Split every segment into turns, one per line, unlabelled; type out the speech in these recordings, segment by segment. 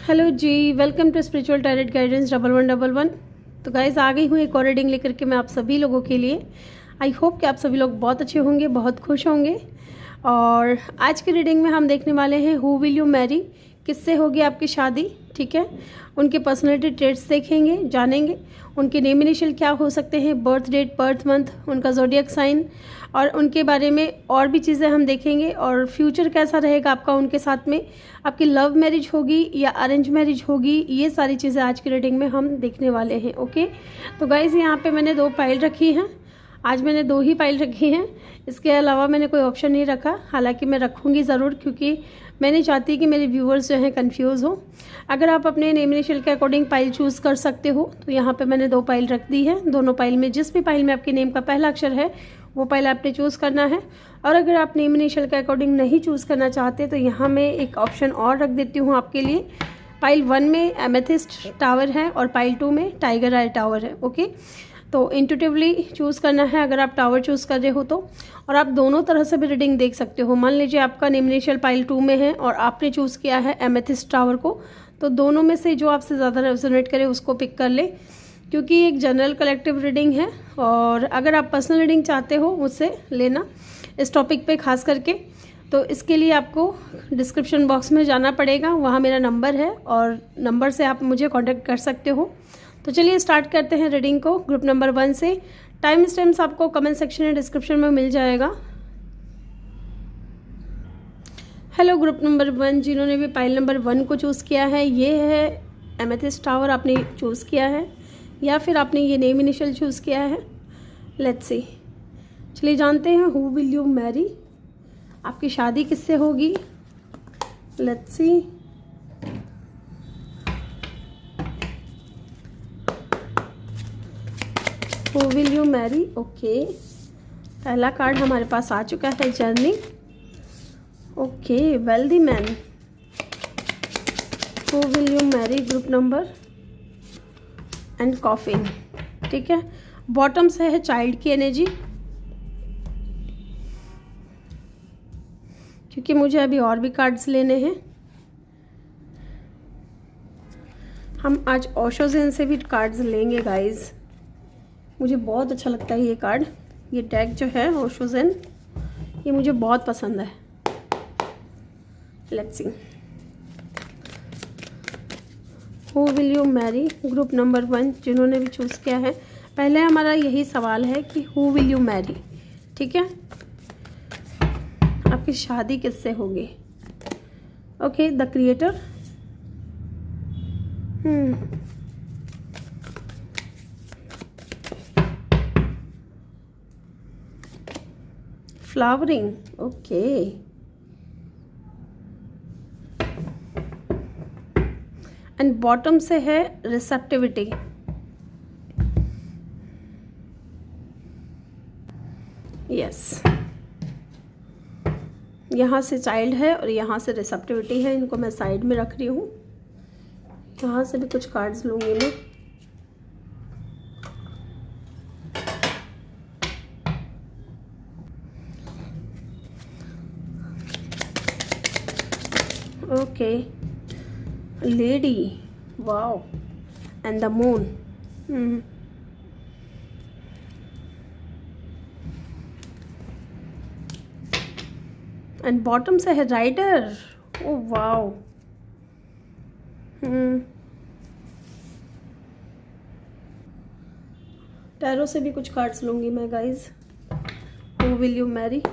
Hello जी, welcome to spiritual tarot guidance 1111। तो guys आ गई हूँ एक और रीडिंग लेकर के मैं आप सभी लोगों के लिए। आई होप कि आप सभी लोग बहुत अच्छे होंगे, बहुत खुश होंगे। और आज की रीडिंग में हम देखने वाले हैं हु विल यू मैरी, किससे होगी आपकी शादी। ठीक है, उनके पर्सनैलिटी ट्रेट्स देखेंगे, जानेंगे उनके नेम इनिशियल क्या हो सकते हैं, बर्थ डेट, बर्थ मंथ, उनका ज़ोडिएक साइन और उनके बारे में और भी चीज़ें हम देखेंगे। और फ्यूचर कैसा रहेगा आपका उनके साथ में, आपकी लव मैरिज होगी या अरेंज मैरिज होगी, ये सारी चीज़ें आज की रीडिंग में हम देखने वाले हैं। ओके, तो गाइज़ यहाँ पे मैंने 2 पाइल रखी हैं। आज मैंने 2 ही पाइल रखी हैं, इसके अलावा मैंने कोई ऑप्शन नहीं रखा। हालांकि मैं रखूँगी ज़रूर, क्योंकि मैं नहीं चाहती कि मेरे व्यूअर्स जो हैं कंफ्यूज हो। अगर आप अपने नेम इनिशियल के अकॉर्डिंग पाइल चूज़ कर सकते हो, तो यहाँ पे मैंने 2 पाइल रख दी है। दोनों पाइल में जिस भी पाइल में आपके नेम का पहला अक्षर है वो पाइल आपने चूज़ करना है। और अगर आप नेम इनिशियल के अकॉर्डिंग नहीं चूज़ करना चाहते तो यहाँ मैं एक ऑप्शन और रख देती हूँ आपके लिए। पाइल 1 में एमेथिस्ट टावर है और पाइल 2 में टाइगर आई टावर है। ओके, तो इंट्यूटिवली चूज़ करना है अगर आप टावर चूज़ कर रहे हो तो। और आप दोनों तरह से भी रीडिंग देख सकते हो। मान लीजिए आपका नेम इनिशियल पाइल 2 में है और आपने चूज़ किया है एमेथिस्ट टावर को, तो दोनों में से जो आपसे ज़्यादा रेजोनेट करे उसको पिक कर ले, क्योंकि एक जनरल कलेक्टिव रीडिंग है। और अगर आप पर्सनल रीडिंग चाहते हो मुझसे लेना इस टॉपिक पे खास करके, तो इसके लिए आपको डिस्क्रिप्शन बॉक्स में जाना पड़ेगा, वहाँ मेरा नंबर है और नंबर से आप मुझे कांटेक्ट कर सकते हो। तो चलिए स्टार्ट करते हैं रीडिंग को ग्रुप नंबर 1 से। टाइम स्टैम्प्स आपको कमेंट सेक्शन या डिस्क्रिप्शन में मिल जाएगा। हेलो ग्रुप नंबर 1, जिन्होंने भी पाइल नंबर 1 को चूज़ किया है, ये है एमेथिस्ट टावर आपने चूज़ किया है या फिर आपने ये नेम इनिशियल चूज़ किया है। लेट्स सी, चलिए जानते हैं हु विल यू मैरी, आपकी शादी किससे होगी। Let's see, who will you Mary. Okay, पहला कार्ड हमारे पास आ चुका है, journey. Okay, wealthy man. Who will you marry group number and coffin. ठीक है, बॉटम से है चाइल्ड की एनर्जी, क्योंकि मुझे अभी और भी कार्ड्स लेने हैं। हम आज ओशो ज़ेन से भी कार्ड्स लेंगे गाइज। मुझे बहुत अच्छा लगता है ये कार्ड, ये डेक जो है ओशो ज़ेन, ये मुझे बहुत पसंद है। Let's see, who will you marry group number 1, जिन्होंने भी चूज़ किया है। पहले हमारा यही सवाल है कि हु विल यू मैरी। ठीक है, आपकी शादी किससे होगी। Okay, the creator. Flowering. Okay, and bottom से है रिसेप्टिविटी। यस, यहाँ से चाइल्ड है और यहाँ से रिसेप्टिविटी है। इनको मैं साइड में रख रही हूँ, यहाँ से भी कुछ कार्ड्स लूँगी मैं। Okay, lady, wow, and the moon. And bottom से है राइडर। Oh wow. टैरो से भी कुछ कार्ड्स लूंगी मैं guys. Who will you marry.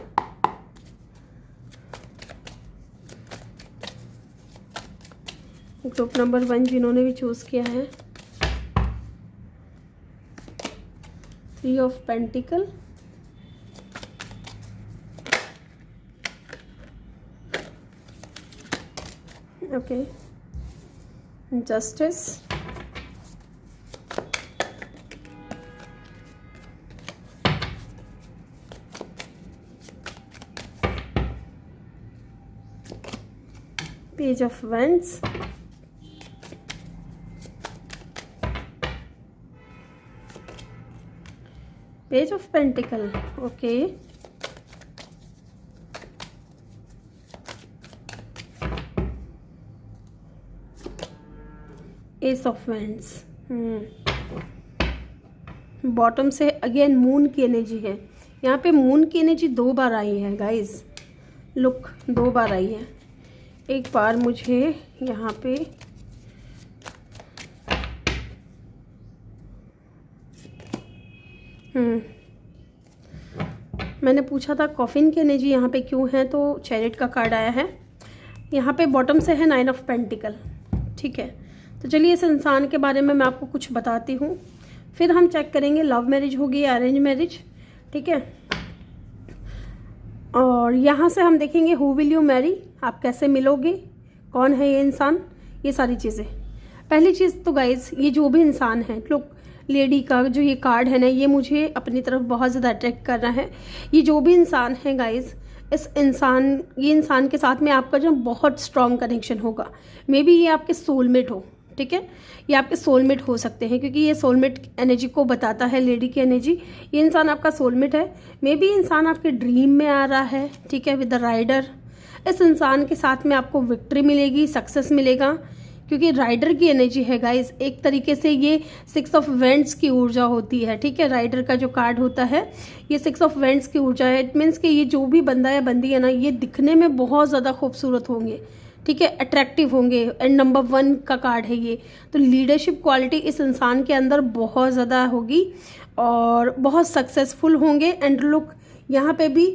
Group number 1, जिन्होंने भी चूज किया है। 3 of pentacle. Okay, justice. Page of vents. Page of pentacle. Okay, S of vends. Bottom से अगेन मून की एनर्जी है। यहाँ पे मून की एनर्जी 2 बार आई है गाइस, लुक 2 बार आई है। एक बार मुझे यहाँ पे मैंने पूछा था कॉफिन की एनर्जी यहाँ पे क्यों है, तो चैरिट का कार्ड आया है। यहाँ पे बॉटम से है 9 ऑफ पेंटिकल। ठीक है, तो चलिए इस इंसान के बारे में मैं आपको कुछ बताती हूँ, फिर हम चेक करेंगे लव मैरिज होगी या अरेंज मैरिज। ठीक है, और यहाँ से हम देखेंगे हु विल यू मैरी, आप कैसे मिलोगे, कौन है ये इंसान, ये सारी चीज़ें। पहली चीज़ तो गाइज, ये जो भी इंसान है, लोग लेडी का जो ये कार्ड है ना, ये मुझे अपनी तरफ बहुत ज़्यादा अट्रैक्ट कर रहा है। ये जो भी इंसान है गाइज, ये इंसान के साथ में आपका जो बहुत स्ट्रॉन्ग कनेक्शन होगा। मे बी ये आपके सोलमेट हो। ठीक है, ये आपके सोलमेट हो सकते हैं, क्योंकि ये सोलमेट एनर्जी को बताता है, लेडी की एनर्जी। ये इंसान आपका सोलमेट है। मे बी इंसान आपके ड्रीम में आ रहा है। ठीक है, विद द राइडर। इस इंसान के साथ में आपको विक्ट्री मिलेगी, सक्सेस मिलेगा, क्योंकि राइडर की एनर्जी है गाइस। एक तरीके से ये 6 ऑफ वेंट्स की ऊर्जा होती है। ठीक है, राइडर का जो कार्ड होता है ये 6 ऑफ वेंट्स की ऊर्जा है। इट मीन्स कि ये जो भी बंदा या बंदी है ना, ये दिखने में बहुत ज़्यादा खूबसूरत होंगे। ठीक है, अट्रैक्टिव होंगे, एंड नंबर 1 का कार्ड है ये। तो लीडरशिप क्वालिटी इस इंसान के अंदर बहुत ज़्यादा होगी और बहुत सक्सेसफुल होंगे। एंड लुक, यहाँ पे भी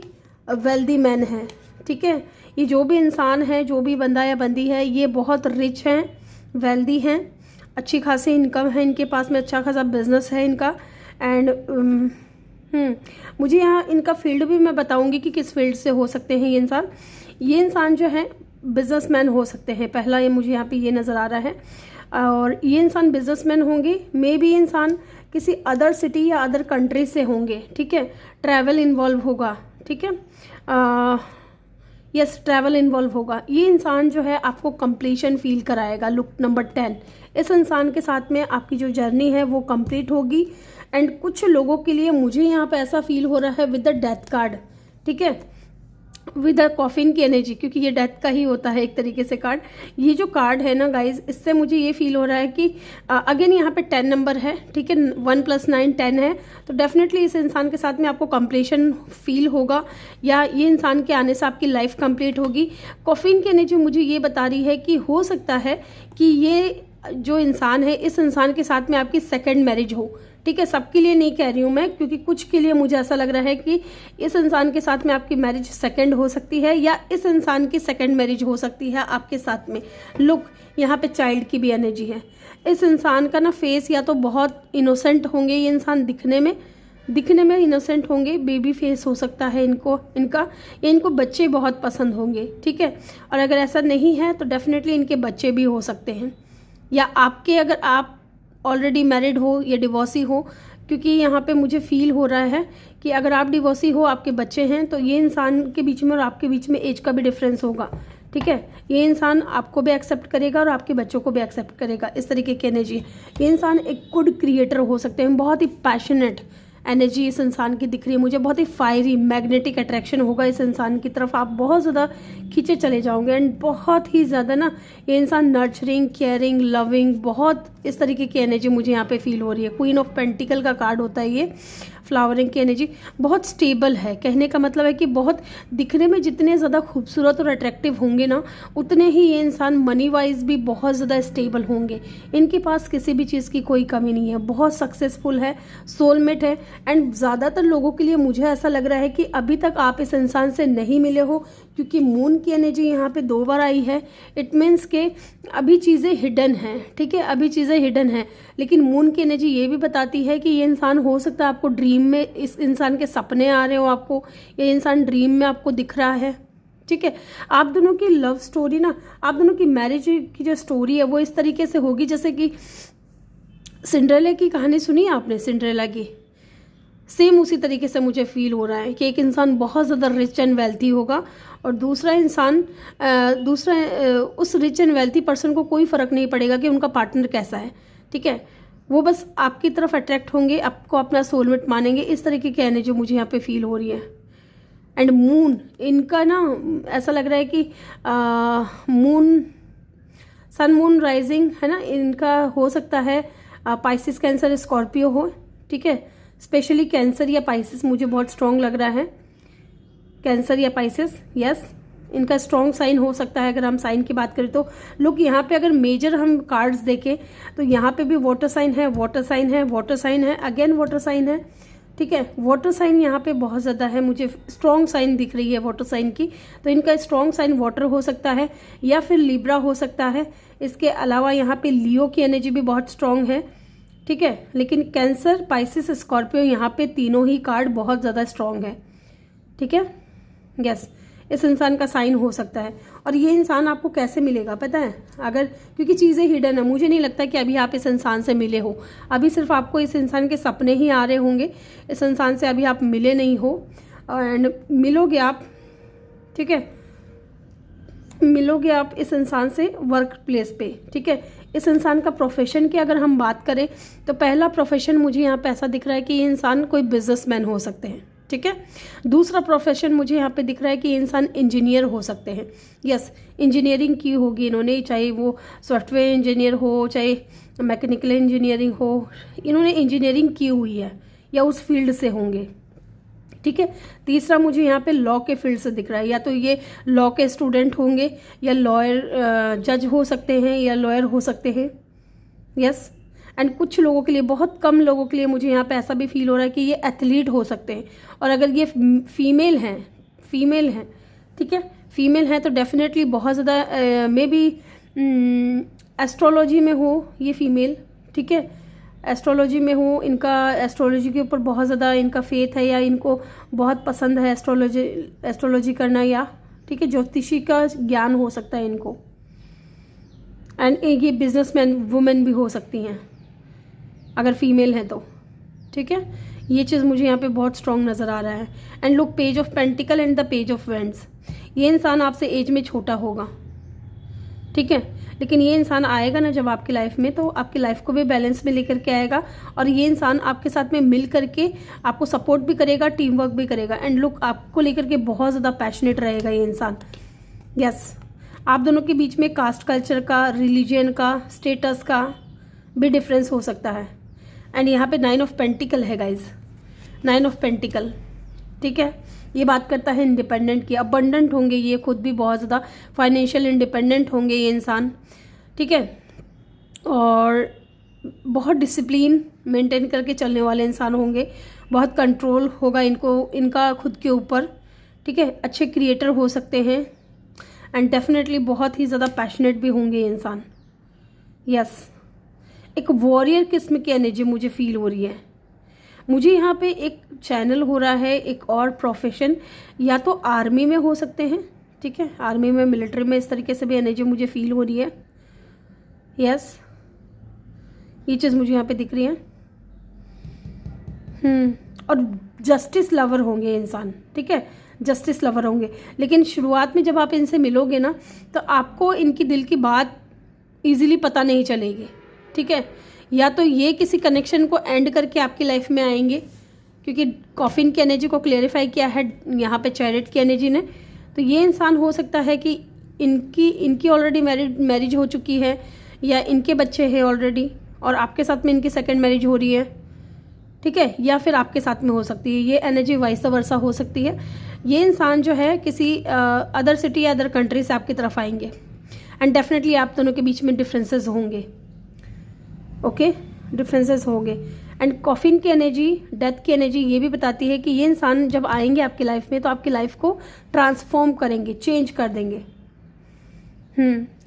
वेल्दी मैन है। ठीक है, ये जो भी इंसान है, जो भी बंदा या बंदी है, ये बहुत रिच हैं, वेल्दी हैं, अच्छी खासी इनकम है इनके पास में, अच्छा खासा बिजनेस है इनका। एंड मुझे यहाँ इनका फील्ड भी मैं बताऊंगी कि किस फील्ड से हो सकते हैं ये इंसान। ये इंसान जो है बिजनेसमैन हो सकते हैं। पहला ये मुझे यहाँ पे ये नज़र आ रहा है, और ये इंसान बिजनेसमैन होंगे। मे बी इंसान किसी अदर सिटी या अदर कंट्री से होंगे। ठीक है, ट्रैवल इन्वॉल्व होगा। ठीक है, यस, ट्रैवल इन्वॉल्व होगा। ये इंसान जो है आपको कंप्लीशन फील कराएगा। लुक नंबर 10, इस इंसान के साथ में आपकी जो जर्नी है वो कंप्लीट होगी। एंड कुछ लोगों के लिए मुझे यहाँ पे ऐसा फील हो रहा है विद द डेथ कार्ड। ठीक है, विद द कॉफिन की एनर्जी, क्योंकि ये डेथ का ही होता है एक तरीके से कार्ड। ये जो कार्ड है ना गाइज, इससे मुझे ये फील हो रहा है कि अगेन यहाँ पे 10 नंबर है। ठीक है, 1 + 9 10 है। तो डेफिनेटली इस इंसान के साथ में आपको कंप्लीशन फील होगा, या ये इंसान के आने से आपकी लाइफ कंप्लीट होगी। कॉफिन की एनर्जी मुझे ये बता रही है कि हो सकता है कि ये जो इंसान है, इस इंसान के साथ में आपकी सेकेंड मैरिज हो। ठीक है, सबके लिए नहीं कह रही हूँ मैं, क्योंकि कुछ के लिए मुझे ऐसा लग रहा है कि इस इंसान के साथ में आपकी मैरिज सेकंड हो सकती है, या इस इंसान की सेकंड मैरिज हो सकती है आपके साथ में। लुक, यहाँ पे चाइल्ड की भी एनर्जी है। इस इंसान का ना फेस या तो बहुत इनोसेंट होंगे, ये इंसान दिखने में इनोसेंट होंगे, बेबी फेस हो सकता है इनका, या इनको बच्चे बहुत पसंद होंगे। ठीक है, और अगर ऐसा नहीं है तो डेफिनेटली इनके बच्चे भी हो सकते हैं, या अगर आप ऑलरेडी मैरिड हो या डिवोर्सी हो, क्योंकि यहाँ पे मुझे फील हो रहा है कि अगर आप डिवोर्सी हो, आपके बच्चे हैं, तो ये इंसान के बीच में और आपके बीच में एज का भी डिफरेंस होगा। ठीक है, ये इंसान आपको भी एक्सेप्ट करेगा और आपके बच्चों को भी एक्सेप्ट करेगा, इस तरीके की एनर्जी। ये इंसान एक गुड क्रिएटर हो सकते हैं, बहुत ही पैशनेट एनर्जी इस इंसान की दिख रही है मुझे। बहुत ही फायरी मैग्नेटिक अट्रैक्शन होगा इस इंसान की तरफ, आप बहुत ज़्यादा खींचे चले जाओगे। एंड बहुत ही ज़्यादा ना ये इंसान नर्चरिंग, केयरिंग, लविंग, बहुत इस तरीके की एनर्जी मुझे यहाँ पे फील हो रही है। क्वीन ऑफ पेंटिकल का कार्ड होता है ये, फ्लावरिंग की एनर्जी। बहुत स्टेबल है, कहने का मतलब है कि बहुत दिखने में जितने ज़्यादा खूबसूरत और अट्रैक्टिव होंगे ना, उतने ही ये इंसान मनी वाइज भी बहुत ज़्यादा स्टेबल होंगे। इनके पास किसी भी चीज़ की कोई कमी नहीं है, बहुत सक्सेसफुल है, सोलमेट है। एंड ज़्यादातर लोगों के लिए मुझे ऐसा लग रहा है कि अभी तक आप इस इंसान से नहीं मिले हो, क्योंकि मून की एनर्जी यहाँ पे 2 बार आई है। इट मीन्स के अभी चीज़ें हिडन हैं। ठीक है, अभी चीज़ें हिडन हैं, लेकिन मून की एनर्जी ये भी बताती है कि ये इंसान हो सकता है आपको ड्रीम में, इस इंसान के सपने आ रहे हो आपको, ये इंसान ड्रीम में आपको दिख रहा है। ठीक है, आप दोनों की लव स्टोरी ना, आप दोनों की मैरिज की जो स्टोरी है वो इस तरीके से होगी जैसे कि सिंड्रेला की कहानी सुनी है आपने, सिंड्रेला की, सेम उसी तरीके से मुझे फील हो रहा है कि एक इंसान बहुत ज़्यादा रिच एंड वेल्थी होगा, और दूसरा इंसान उस रिच एंड वेल्थी पर्सन को कोई फ़र्क नहीं पड़ेगा कि उनका पार्टनर कैसा है। ठीक है, वो बस आपकी तरफ अट्रैक्ट होंगे, आपको अपना सोलमेट मानेंगे, इस तरीके की एनर्जी मुझे यहाँ पे फील हो रही है। एंड मून, इनका ना ऐसा लग रहा है कि मून सन मून राइजिंग है ना, इनका हो सकता है पाइसिस, कैंसर, स्कॉर्पियो हो, ठीक है। स्पेशली कैंसर या पाइसिस मुझे बहुत स्ट्रॉन्ग लग रहा है, कैंसर या पाइसिस, यस इनका स्ट्रॉन्ग साइन हो सकता है। अगर हम साइन की बात करें तो लोग यहाँ पे अगर मेजर हम कार्ड्स देखें तो यहाँ पे भी वाटर साइन है, वाटर साइन है, वाटर साइन है, अगेन वाटर साइन है, ठीक है। वाटर साइन यहाँ पे बहुत ज़्यादा है, मुझे स्ट्रॉन्ग साइन दिख रही है वाटर साइन की, तो इनका स्ट्रॉन्ग साइन वाटर हो सकता है या फिर लिब्रा हो सकता है। इसके अलावा यहाँ पे लियो की एनर्जी भी बहुत स्ट्रॉन्ग है, ठीक है। लेकिन कैंसर, पाइसिस, स्कॉर्पियो यहाँ पे तीनों ही कार्ड बहुत ज़्यादा स्ट्रॉन्ग है, ठीक है। यस, इस इंसान का साइन हो सकता है। और ये इंसान आपको कैसे मिलेगा पता है, अगर क्योंकि चीज़ें हिडन है, मुझे नहीं लगता कि अभी आप इस इंसान से मिले हो, अभी सिर्फ आपको इस इंसान के सपने ही आ रहे होंगे, इस इंसान से अभी आप मिले नहीं हो, एंड मिलोगे आप, ठीक है, मिलोगे आप इस इंसान से वर्क प्लेस पे, ठीक है। इस इंसान का प्रोफेशन की अगर हम बात करें तो पहला प्रोफेशन मुझे यहाँ पे ऐसा दिख रहा है कि ये इंसान कोई बिजनेसमैन हो सकते हैं, ठीक है। दूसरा प्रोफेशन मुझे यहाँ पे दिख रहा है कि इंसान इंजीनियर हो सकते हैं, यस इंजीनियरिंग की होगी इन्होंने, चाहे वो सॉफ्टवेयर इंजीनियर हो, चाहे मैकेनिकल इंजीनियरिंग हो, इन्होंने इंजीनियरिंग की हुई है या उस फील्ड से होंगे, ठीक है। तीसरा मुझे यहाँ पे लॉ के फील्ड से दिख रहा है, या तो ये लॉ के स्टूडेंट होंगे या लॉयर, जज हो सकते हैं या लॉयर हो सकते हैं, यस। एंड कुछ लोगों के लिए, बहुत कम लोगों के लिए मुझे यहाँ पे ऐसा भी फील हो रहा है कि ये एथलीट हो सकते हैं। और अगर ये फीमेल हैं, ठीक है, फीमेल हैं तो डेफिनेटली बहुत ज़्यादा मे बी एस्ट्रोलॉजी में हो ये फीमेल, ठीक है, एस्ट्रोलॉजी में हो, इनका एस्ट्रोलॉजी के ऊपर बहुत ज़्यादा इनका फेथ है या इनको बहुत पसंद है एस्ट्रोलॉजी करना, या ठीक है ज्योतिषी का ज्ञान हो सकता है इनको। एंड ये बिजनेसमैन वुमेन भी हो सकती हैं अगर फीमेल है तो, ठीक है। ये चीज़ मुझे यहाँ पे बहुत स्ट्रॉन्ग नज़र आ रहा है। And look, page of pentacle and the page of vends, ये इंसान आपसे एज में छोटा होगा, ठीक है, लेकिन ये इंसान आएगा ना जब आपकी लाइफ में, तो आपकी लाइफ को भी बैलेंस में लेकर के आएगा। और ये इंसान आपके साथ में मिल करके आपको सपोर्ट भी करेगा, टीम वर्क भी करेगा। एंड लुक, आपको लेकर के बहुत ज़्यादा पैशनेट रहेगा ये इंसान, यस। आप दोनों के बीच में कास्ट कल्चर का, रिलीजन का, स्टेटस का भी डिफरेंस हो सकता है। एंड यहाँ पे 9 ऑफ पेंटिकल है गाइज, 9 ऑफ पेंटिकल, ठीक है। ये बात करता है इंडिपेंडेंट की, अबंडेंट होंगे ये खुद भी, बहुत ज़्यादा फाइनेंशियल इंडिपेंडेंट होंगे ये इंसान, ठीक है। और बहुत डिसिप्लिन मेंटेन करके चलने वाले इंसान होंगे, बहुत कंट्रोल होगा इनका खुद के ऊपर, ठीक है। अच्छे क्रिएटर हो सकते हैं एंड डेफिनेटली बहुत ही ज़्यादा पैशनेट भी होंगे ये इंसान, यस। एक वॉरियर किस्म की एनर्जी मुझे फील हो रही है। मुझे यहाँ पे एक चैनल हो रहा है, एक और प्रोफेशन, या तो आर्मी में हो सकते हैं, ठीक है, आर्मी में, मिलिट्री में, इस तरीके से भी एनर्जी मुझे फील हो रही है, यस। ये चीज़ मुझे यहाँ पे दिख रही है। और जस्टिस लवर होंगे इंसान, ठीक है, जस्टिस लवर होंगे। लेकिन शुरुआत में जब आप इनसे मिलोगे ना तो आपको इनकी दिल की बात ईजिली पता नहीं चलेगी, ठीक है। या तो ये किसी कनेक्शन को एंड करके आपकी लाइफ में आएंगे, क्योंकि कॉफिन की एनर्जी को क्लेरिफाई किया है यहाँ पे चैरिट की एनर्जी ने, तो ये इंसान हो सकता है कि इनकी ऑलरेडी मैरिज हो चुकी है या इनके बच्चे हैं ऑलरेडी और आपके साथ में इनकी सेकंड मैरिज हो रही है, ठीक है, या फिर आपके साथ में हो सकती है। ये एनर्जी वाइस वर्सा हो सकती है। ये इंसान जो है किसी अदर सिटी या अदर कंट्री से आपकी तरफ आएंगे एंड डेफिनेटली आप दोनों के बीच में डिफरेंसेस होंगे, ओके, डिफरेंसेस होंगे। एंड कॉफिन की एनर्जी, डेथ की एनर्जी ये भी बताती है कि ये इंसान जब आएंगे आपकी लाइफ में तो आपकी लाइफ को ट्रांसफॉर्म करेंगे, चेंज कर देंगे।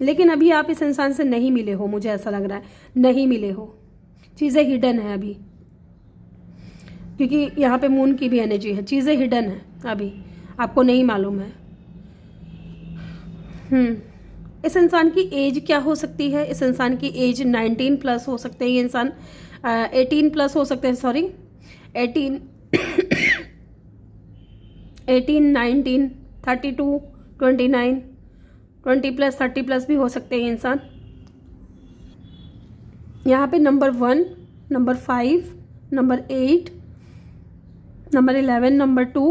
लेकिन अभी आप इस इंसान से नहीं मिले हो, मुझे ऐसा लग रहा है नहीं मिले हो, चीज़ें हिडन है अभी, क्योंकि यहाँ पे मून की भी एनर्जी है, चीज़ें हिडन है अभी, आपको नहीं मालूम है। इस इंसान की एज क्या हो सकती है? इस इंसान की एज 19 प्लस हो सकते हैं, ये इंसान 18 प्लस हो सकते हैं, सॉरी 18 19 32 29 20 प्लस 30 प्लस भी हो सकते हैं ये इंसान। यहाँ पे number 1, number 5, number 8, number 11, number 2,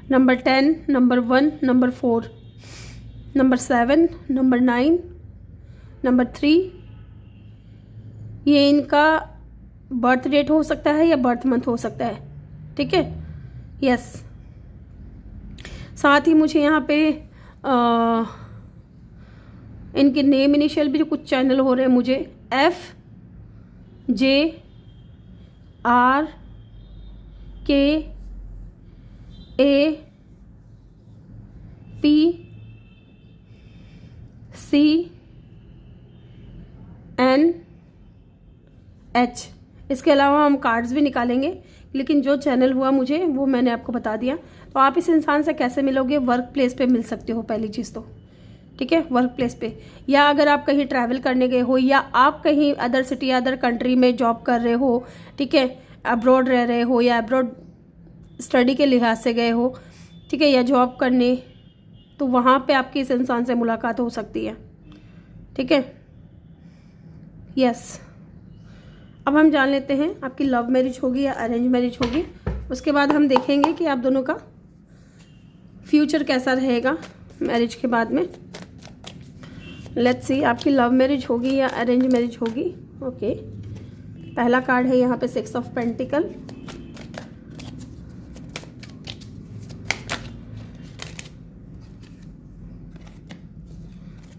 number 10, number 1, number 4, number 7, number 9, number 3, ये इनका बर्थ डेट हो सकता है या बर्थ मंथ हो सकता है, ठीक है। यस, साथ ही मुझे यहाँ पे इनके नेम इनिशियल भी जो कुछ चैनल हो रहे हैं मुझे FJRKAPCNH, इसके अलावा हम कार्ड्स भी निकालेंगे, लेकिन जो चैनल हुआ मुझे वो मैंने आपको बता दिया। तो आप इस इंसान से कैसे मिलोगे? वर्क प्लेस पे मिल सकते हो पहली चीज़ तो, ठीक है, वर्क प्लेस पे, या अगर आप कहीं ट्रैवल करने गए हो, या आप कहीं अदर सिटी अदर कंट्री में जॉब कर रहे हो, ठीक है, अब्रॉड रह रहे हो या अब्रॉड स्टडी के लिहाज से गए हो, ठीक है, या जॉब करने, तो वहाँ पे आपकी इस इंसान से मुलाकात हो सकती है, ठीक है। यस, अब हम जान लेते हैं आपकी लव मैरिज होगी या अरेंज मैरिज होगी। उसके बाद हम देखेंगे कि आप दोनों का फ्यूचर कैसा रहेगा मैरिज के बाद में। लेट्स सी आपकी लव मैरिज होगी या अरेंज मैरिज होगी। ओके, पहला कार्ड है यहाँ पे 6 ऑफ पेंटिकल,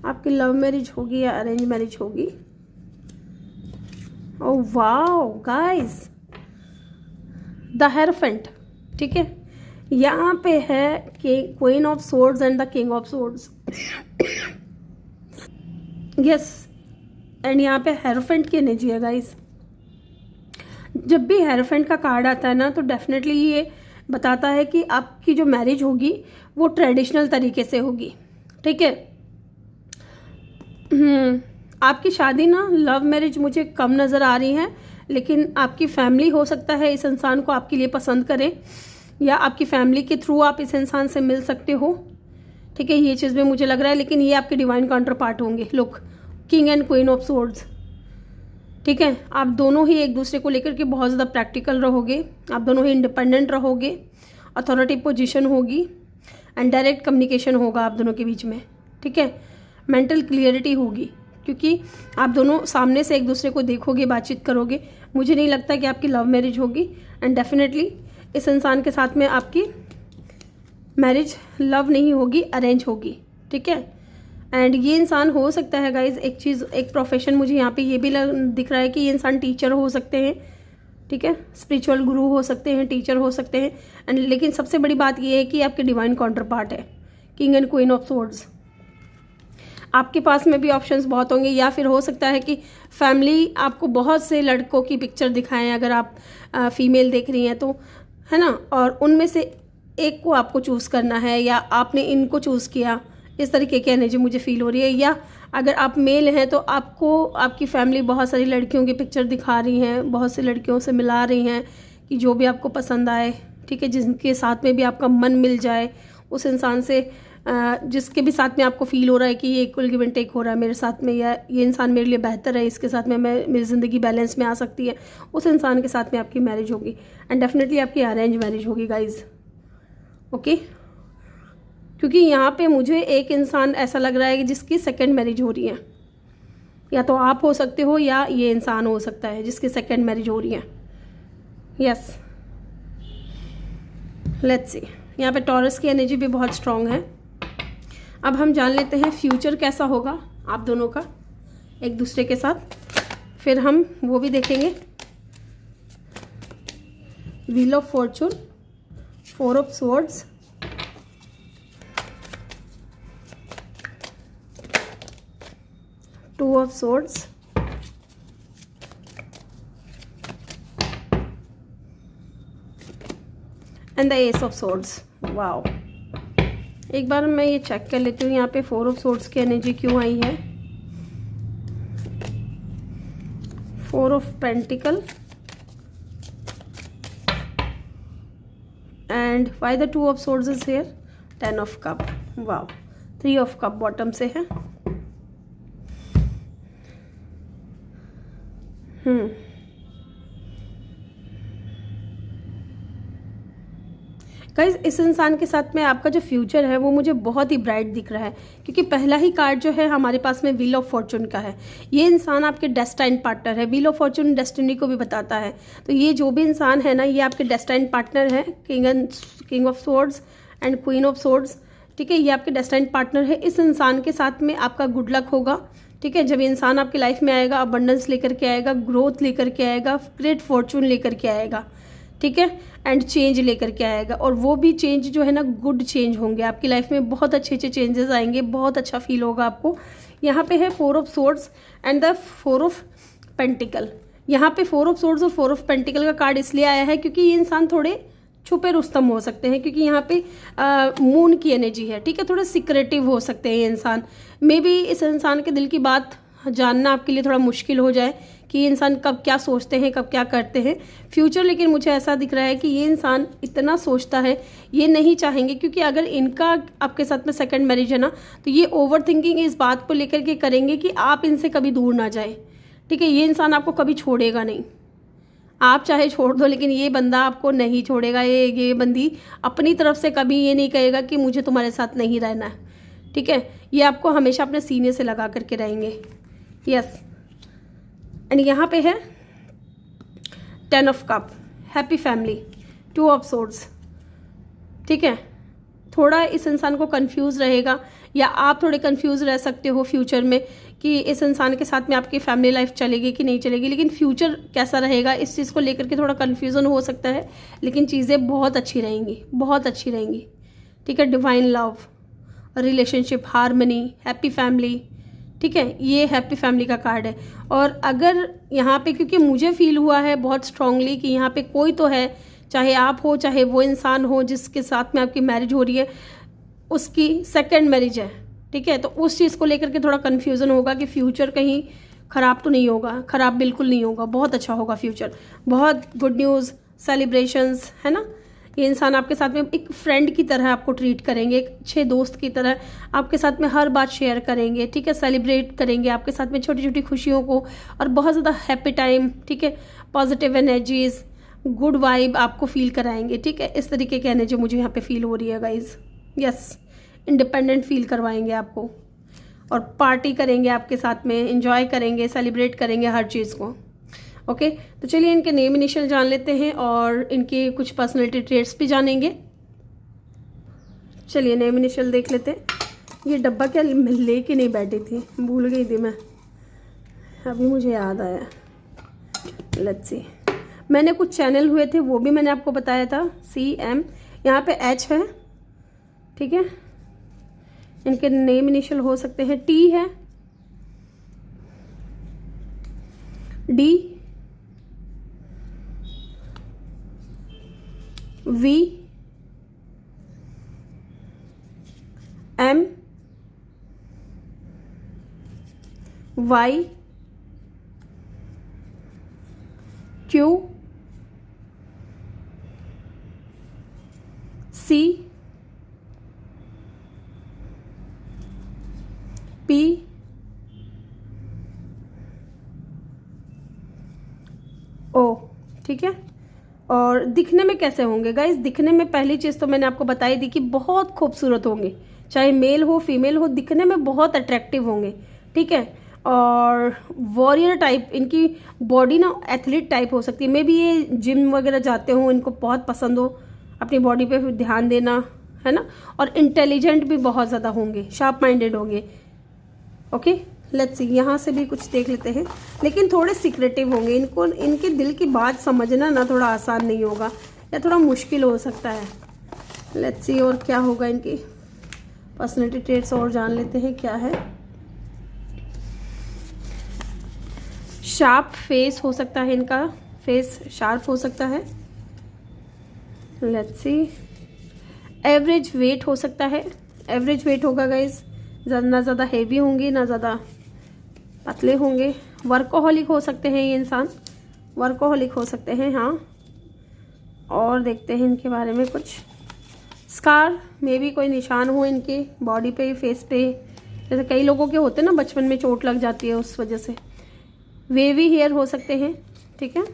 आपकी लव मैरिज होगी या अरेंज मैरिज होगी। Oh wow guys, the hierophant, ठीक है, यहाँ पे है कि queen of swords and the king of swords. Yes, and यहाँ पे हेरोफेंट की एनर्जी है गाइस। जब भी हेरोफेंट का कार्ड आता है ना, तो डेफिनेटली ये बताता है कि आपकी जो मैरिज होगी वो ट्रेडिशनल तरीके से होगी, ठीक है। आपकी शादी ना, लव मैरिज मुझे कम नज़र आ रही है, लेकिन आपकी फैमिली हो सकता है इस इंसान को आपके लिए पसंद करे, या आपकी फैमिली के थ्रू आप इस इंसान से मिल सकते हो, ठीक है, ये चीज़ भी मुझे लग रहा है। लेकिन ये आपके डिवाइन काउंटर पार्ट होंगे, look, king and queen of swords, ठीक है। आप दोनों ही एक दूसरे को लेकर के बहुत ज़्यादा प्रैक्टिकल रहोगे, आप दोनों ही इंडिपेंडेंट रहोगे, अथॉरिटी पोजीशन होगी, एंड डायरेक्ट कम्युनिकेशन होगा आप दोनों के बीच में, ठीक है। मेंटल क्लियरिटी होगी, क्योंकि आप दोनों सामने से एक दूसरे को देखोगे, बातचीत करोगे। मुझे नहीं लगता कि आपकी लव मैरिज होगी, एंड डेफिनेटली इस इंसान के साथ में आपकी मैरिज लव नहीं होगी, अरेंज होगी, ठीक है। एंड ये इंसान हो सकता है गाइज, एक चीज़, एक प्रोफेशन मुझे यहाँ पे ये भी दिख रहा है कि ये इंसान टीचर हो सकते हैं, ठीक है, स्पिरिचुअल गुरु हो सकते हैं, टीचर हो सकते हैं। एंड लेकिन सबसे बड़ी बात ये है कि आपके डिवाइन काउंटर पार्ट है, king and queen of swords. आपके पास में भी ऑप्शंस बहुत होंगे, या फिर हो सकता है कि फैमिली आपको बहुत से लड़कों की पिक्चर दिखाएं, अगर आप फीमेल देख रही हैं तो, है ना, और उनमें से एक को आपको चूज़ करना है, या आपने इनको चूज़ किया, इस तरीके की एनर्जी मुझे फील हो रही है। या अगर आप मेल हैं तो आपको आपकी फैमिली बहुत सारी लड़कियों की पिक्चर दिखा रही हैं, बहुत सी लड़कियों से मिला रही हैं कि जो भी आपको पसंद आए, ठीक है, जिनके साथ में भी आपका मन मिल जाए, उस इंसान से जिसके भी साथ में आपको फील हो रहा है कि ये इक्वल गिव एंड टेक हो रहा है मेरे साथ में, या ये इंसान मेरे लिए बेहतर है, इसके साथ में मेरी ज़िंदगी बैलेंस में आ सकती है, उस इंसान के साथ में आपकी मैरिज होगी। एंड डेफिनेटली आपकी अरेंज मैरिज होगी गाइज, ओके। क्योंकि यहाँ पे मुझे एक इंसान ऐसा लग रहा है कि जिसकी सेकेंड मैरिज हो रही है, या तो आप हो सकते हो या ये इंसान हो सकता है जिसकी सेकेंड मैरिज हो रही है। यस, लेट्स सी, यहाँ पे टॉरस की एनर्जी भी बहुत स्ट्रांग है। अब हम जान लेते हैं फ्यूचर कैसा होगा आप दोनों का एक दूसरे के साथ, फिर हम वो भी देखेंगे। Wheel of Fortune, 4 of swords, two of swords, and the S of swords. Wow, एक बार मैं ये चेक कर लेती हूँ यहाँ पे 4 ऑफ स्वॉर्ड्स की एनर्जी क्यों आई है। 4 of pentacle and why the 2 of swords is here, 10 of cup. Wow, 3 of cup bottom से है। गाइस इस इंसान के साथ में आपका जो फ्यूचर है वो मुझे बहुत ही ब्राइट दिख रहा है, क्योंकि पहला ही कार्ड जो है हमारे पास में व्हील ऑफ फॉर्चून का है। ये इंसान आपके डेस्टाइन पार्टनर है। व्हील ऑफ फॉर्चून डेस्टिनी को भी बताता है, तो ये जो भी इंसान है ना, ये आपके डेस्टाइन पार्टनर है। King of swords and queen of swords, ठीक है, ये आपके डेस्टाइन पार्टनर है। इस इंसान के साथ में आपका गुड लक होगा, ठीक है। जब ये इंसान आपकी लाइफ में आएगा, अबंडेंस लेकर के आएगा, ग्रोथ लेकर के आएगा, ग्रेट फॉर्चून लेकर के आएगा, ठीक है, एंड चेंज लेकर के आएगा। और वो भी चेंज जो है ना, गुड चेंज होंगे आपकी लाइफ में। बहुत अच्छे अच्छे चेंजेस आएंगे, बहुत अच्छा फील होगा आपको। यहाँ पे है 4 of swords and the 4 of pentacle. यहाँ पे 4 ऑफ सोर्ड्स और 4 ऑफ पेंटिकल का कार्ड इसलिए आया है क्योंकि ये इंसान थोड़े छुपे रुस्तम हो सकते हैं, क्योंकि यहाँ पे मून की एनर्जी है, ठीक है। थोड़े सीक्रेटिव हो सकते हैं ये इंसान। मे बी इस इंसान के दिल की बात जानना आपके लिए थोड़ा मुश्किल हो जाए कि ये इंसान कब क्या सोचते हैं, कब क्या करते हैं फ्यूचर। लेकिन मुझे ऐसा दिख रहा है कि ये इंसान इतना सोचता है, ये नहीं चाहेंगे, क्योंकि अगर इनका आपके साथ में सेकंड मैरिज है ना, तो ये ओवर थिंकिंग इस बात को लेकर के करेंगे कि आप इनसे कभी दूर ना जाए, ठीक है। ये इंसान आपको कभी छोड़ेगा नहीं, आप चाहे छोड़ दो, लेकिन ये बंदा आपको नहीं छोड़ेगा। ये बंदी अपनी तरफ से कभी ये नहीं कहेगा कि मुझे तुम्हारे साथ नहीं रहना है, ठीक है। ये आपको हमेशा अपने सीने से लगा करके रहेंगे। यस, एंड यहाँ पे है 10 of cup, happy family, 2 of swords, ठीक है। थोड़ा इस इंसान को कंफ्यूज रहेगा, या आप थोड़े कंफ्यूज रह सकते हो फ्यूचर में कि इस इंसान के साथ में आपकी फैमिली लाइफ चलेगी कि नहीं चलेगी। लेकिन फ्यूचर कैसा रहेगा इस चीज़ को लेकर के थोड़ा कंफ्यूजन हो सकता है, लेकिन चीज़ें बहुत अच्छी रहेंगी, बहुत अच्छी रहेंगी, ठीक है। Divine love, relationship, harmony, happy family, ठीक है। ये हैप्पी फैमिली का कार्ड है। और अगर यहाँ पे, क्योंकि मुझे फील हुआ है बहुत स्ट्रांगली कि यहाँ पे कोई तो है, चाहे आप हो चाहे वो इंसान हो जिसके साथ में आपकी मैरिज हो रही है, उसकी सेकंड मैरिज है, ठीक है। तो उस चीज़ को लेकर के थोड़ा कन्फ्यूज़न होगा कि फ्यूचर कहीं ख़राब तो नहीं होगा। ख़राब बिल्कुल नहीं होगा, बहुत अच्छा होगा फ्यूचर, बहुत गुड न्यूज़, सेलिब्रेशंस, है ना। ये इंसान आपके साथ में एक फ्रेंड की तरह आपको ट्रीट करेंगे, एक अच्छे दोस्त की तरह आपके साथ में हर बात शेयर करेंगे, ठीक है। सेलिब्रेट करेंगे आपके साथ में छोटी छोटी खुशियों को, और बहुत ज़्यादा हैप्पी टाइम, ठीक है। पॉजिटिव एनर्जीज, गुड वाइब आपको फील कराएंगे, ठीक है। इस तरीके की एनर्जी मुझे यहाँ पे फील हो रही है गाइज। यस, इंडिपेंडेंट फील करवाएंगे आपको, और पार्टी करेंगे आपके साथ में, एंजॉय करेंगे, सेलिब्रेट करेंगे हर चीज़ को। ओके, तो चलिए इनके नेम इनिशियल जान लेते हैं और इनके कुछ पर्सनैलिटी ट्रेट्स भी जानेंगे। चलिए नेम इनिशियल देख लेते हैं। ये डब्बा क्या लेके नहीं बैठी थी, भूल गई थी मैं, अभी मुझे याद आया। लेट्स सी, मैंने कुछ चैनल हुए थे वो भी मैंने आपको बताया था। CM, यहाँ पे H है, ठीक है। इनके नेम इनिशियल हो सकते हैं, T है, D, V, M, Y, Q, C, P, O, ठीक है। और दिखने में कैसे होंगे गाइस? दिखने में पहली चीज़ तो मैंने आपको बताई थी कि बहुत खूबसूरत होंगे, चाहे मेल हो फीमेल हो, दिखने में बहुत अट्रैक्टिव होंगे, ठीक है। और वॉरियर टाइप, इनकी बॉडी ना एथलीट टाइप हो सकती है। मे बी ये जिम वगैरह जाते हो, इनको बहुत पसंद हो अपनी बॉडी पे ध्यान देना, है ना। और इंटेलिजेंट भी बहुत ज़्यादा होंगे, शार्प माइंडेड होंगे। ओके, लेट्स सी, यहाँ से भी कुछ देख लेते हैं, लेकिन थोड़े सीक्रेटिव होंगे। इनको इनके दिल की बात समझना ना थोड़ा आसान नहीं होगा, या थोड़ा मुश्किल हो सकता है। लेट्स सी और क्या होगा इनकी पर्सनैलिटी ट्रेट्स, और जान लेते हैं क्या है। शार्प फेस हो सकता है, इनका फेस शार्प हो सकता है। लेट्स सी, एवरेज वेट हो सकता है, एवरेज वेट होगा गाइज, ना ज़्यादा हेवी होंगे ना ज़्यादा पतले होंगे। वर्कोहलिक हो सकते हैं ये इंसान, वर्कोहलिक हो सकते हैं, हाँ। और देखते हैं इनके बारे में कुछ। स्कार, मे बी कोई निशान हो इनके बॉडी पे, फेस पे, जैसे कई लोगों के होते हैं ना, बचपन में चोट लग जाती है उस वजह से। वेवी हेयर हो सकते हैं, ठीक है।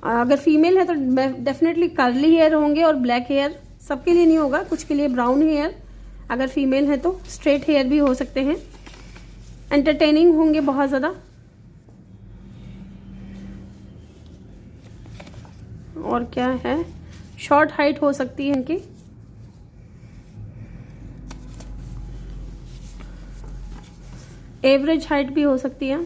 अगर फीमेल है तो डेफिनेटली कर्ली हेयर होंगे और ब्लैक हेयर, सबके लिए नहीं होगा, कुछ के लिए ब्राउन हेयर, अगर फीमेल है तो स्ट्रेट हेयर भी हो सकते हैं। एंटरटेनिंग होंगे बहुत ज़्यादा। और क्या है, शॉर्ट हाइट हो सकती है इनकी। एवरेज हाइट भी हो सकती है।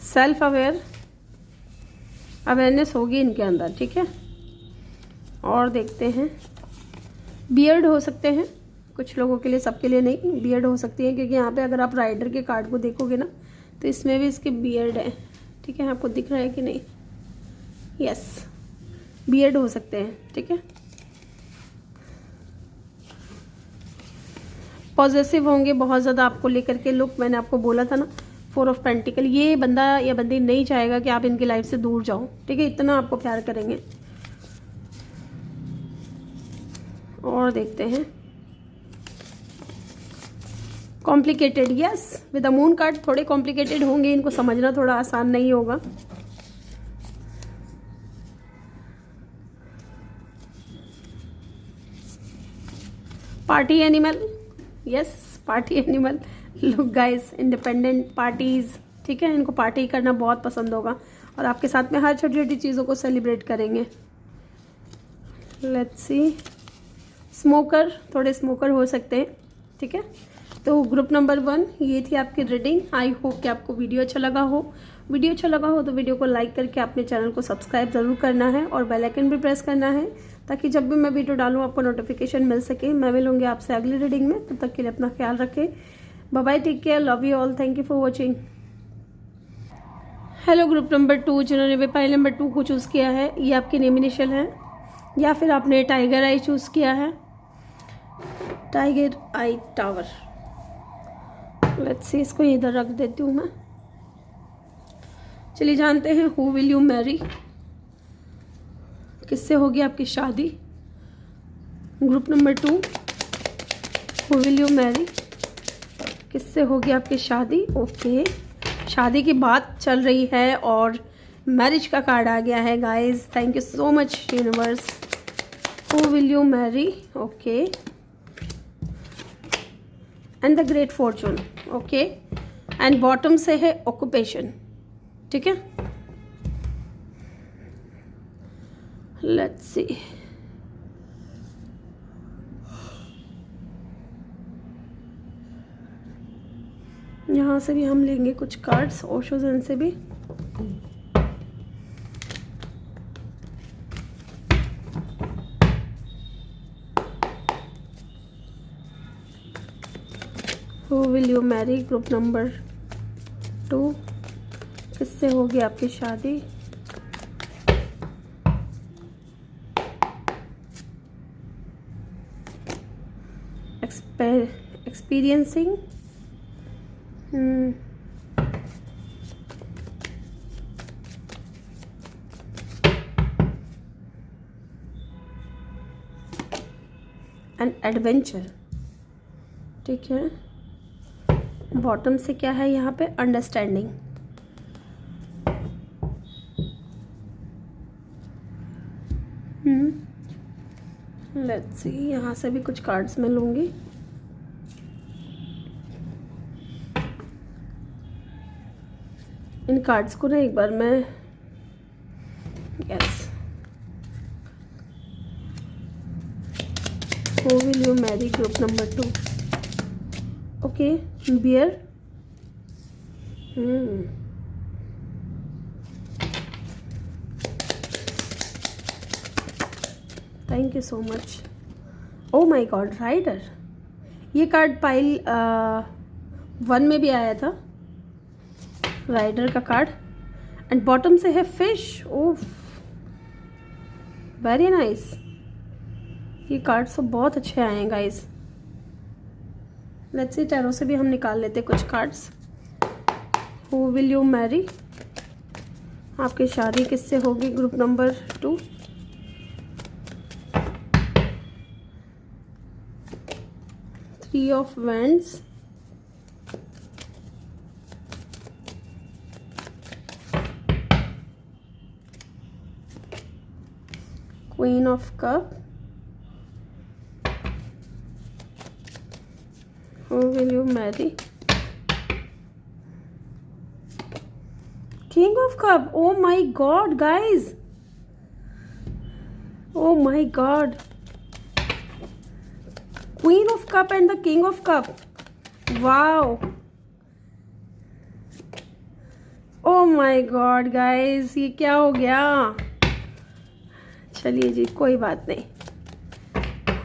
सेल्फ अवेयरनेस होगी इनके अंदर, ठीक है। और देखते हैं, बियर्ड हो सकते हैं कुछ लोगों के लिए, सबके लिए नहीं। बियर्ड हो सकती है क्योंकि यहाँ पे अगर आप राइडर के कार्ड को देखोगे ना तो इसमें भी इसके बियर्ड है, ठीक है। आपको दिख रहा है कि नहीं? यस, बियर्ड हो सकते हैं, ठीक है। पॉजिटिव होंगे बहुत ज़्यादा आपको लेकर के लुक। मैंने आपको बोला था ना, 4 ऑफ पेंटिकल, ये बंदा या बंदी नहीं चाहेगा कि आप इनकी लाइफ से दूर जाओ, ठीक है। इतना आपको प्यार करेंगे। और देखते हैं, complicated, yes, with the moon card थोड़े कॉम्प्लिकेटेड होंगे, इनको समझना थोड़ा आसान नहीं होगा। Party animal, yes, party animal. Look guys, independent parties, ठीक है। इनको पार्टी करना बहुत पसंद होगा और आपके साथ में हर छोटी छोटी चीज़ों को सेलिब्रेट करेंगे। लेट्स सी, स्मोकर, थोड़े स्मोकर हो सकते हैं, ठीक है। तो ग्रुप नंबर 1 ये थी आपकी रीडिंग। आई होप कि आपको वीडियो अच्छा लगा हो। वीडियो अच्छा लगा हो तो वीडियो को लाइक करके अपने चैनल को सब्सक्राइब ज़रूर करना है और बेल आइकन भी प्रेस करना है ताकि जब भी मैं वीडियो डालूँ आपको नोटिफिकेशन मिल सके। मैं मिलूंगी आपसे अगली रीडिंग में, तब तक के लिए अपना ख्याल रखें। Bye bye, take care, love you all, thank you for watching. Hello group number 2, जिन्होंने भी फाइल नंबर 2 को चूज़ किया है, ये आपके नेम इनिशियल है या फिर आपने टाइगर आई चूज़ किया है, tiger I tower. Let's see, इसको इधर रख देती हूँ मैं। चलिए जानते हैं, हु विल यू मैरी, किससे होगी आपकी शादी। Group number 2, who will you Mary, किससे होगी आपकी शादी। ओके, शादी की बात चल रही है और मैरिज का कार्ड आ गया है guys. Thank you so much universe. Who will you Mary, okay, and the great Fortune, okay. And bottom से है ऑक्यूपेशन, ठीक है। लेट्स सी, यहाँ से भी हम लेंगे कुछ कार्ड्स, ओशोजन से भी। Who will you marry, group number 2, किससे होगी आपकी शादी। एक्सपीरियंसिंग, एंड एडवेंचर, ठीक है। बॉटम से क्या है यहाँ पे, अंडरस्टैंडिंग। लेट्स सी, यहाँ से भी कुछ कार्ड्स मैं लूँगी। इन कार्ड्स को ना एक बार मैं, yes, who will you marry, group number 2, okay, बियर, thank you so much. Oh my god, rider, ये कार्ड पाइल 1 में भी आया था, राइडर का कार्ड। एंड बॉटम से है फिश, ओह वेरी नाइस। ये कार्ड्स तो बहुत अच्छे आए हैं गाइस। लेट्स सी, टैरो से भी हम निकाल लेते कुछ cards. Who will you marry, आपकी शादी किससे होगी, group number 2। Three of wands, queen of cup, who will you marry, king of cup. Oh my god guys, oh my god, queen of cup and the king of cup, wow, oh my god guys, ये क्या हो गया। चलिए जी, कोई बात नहीं।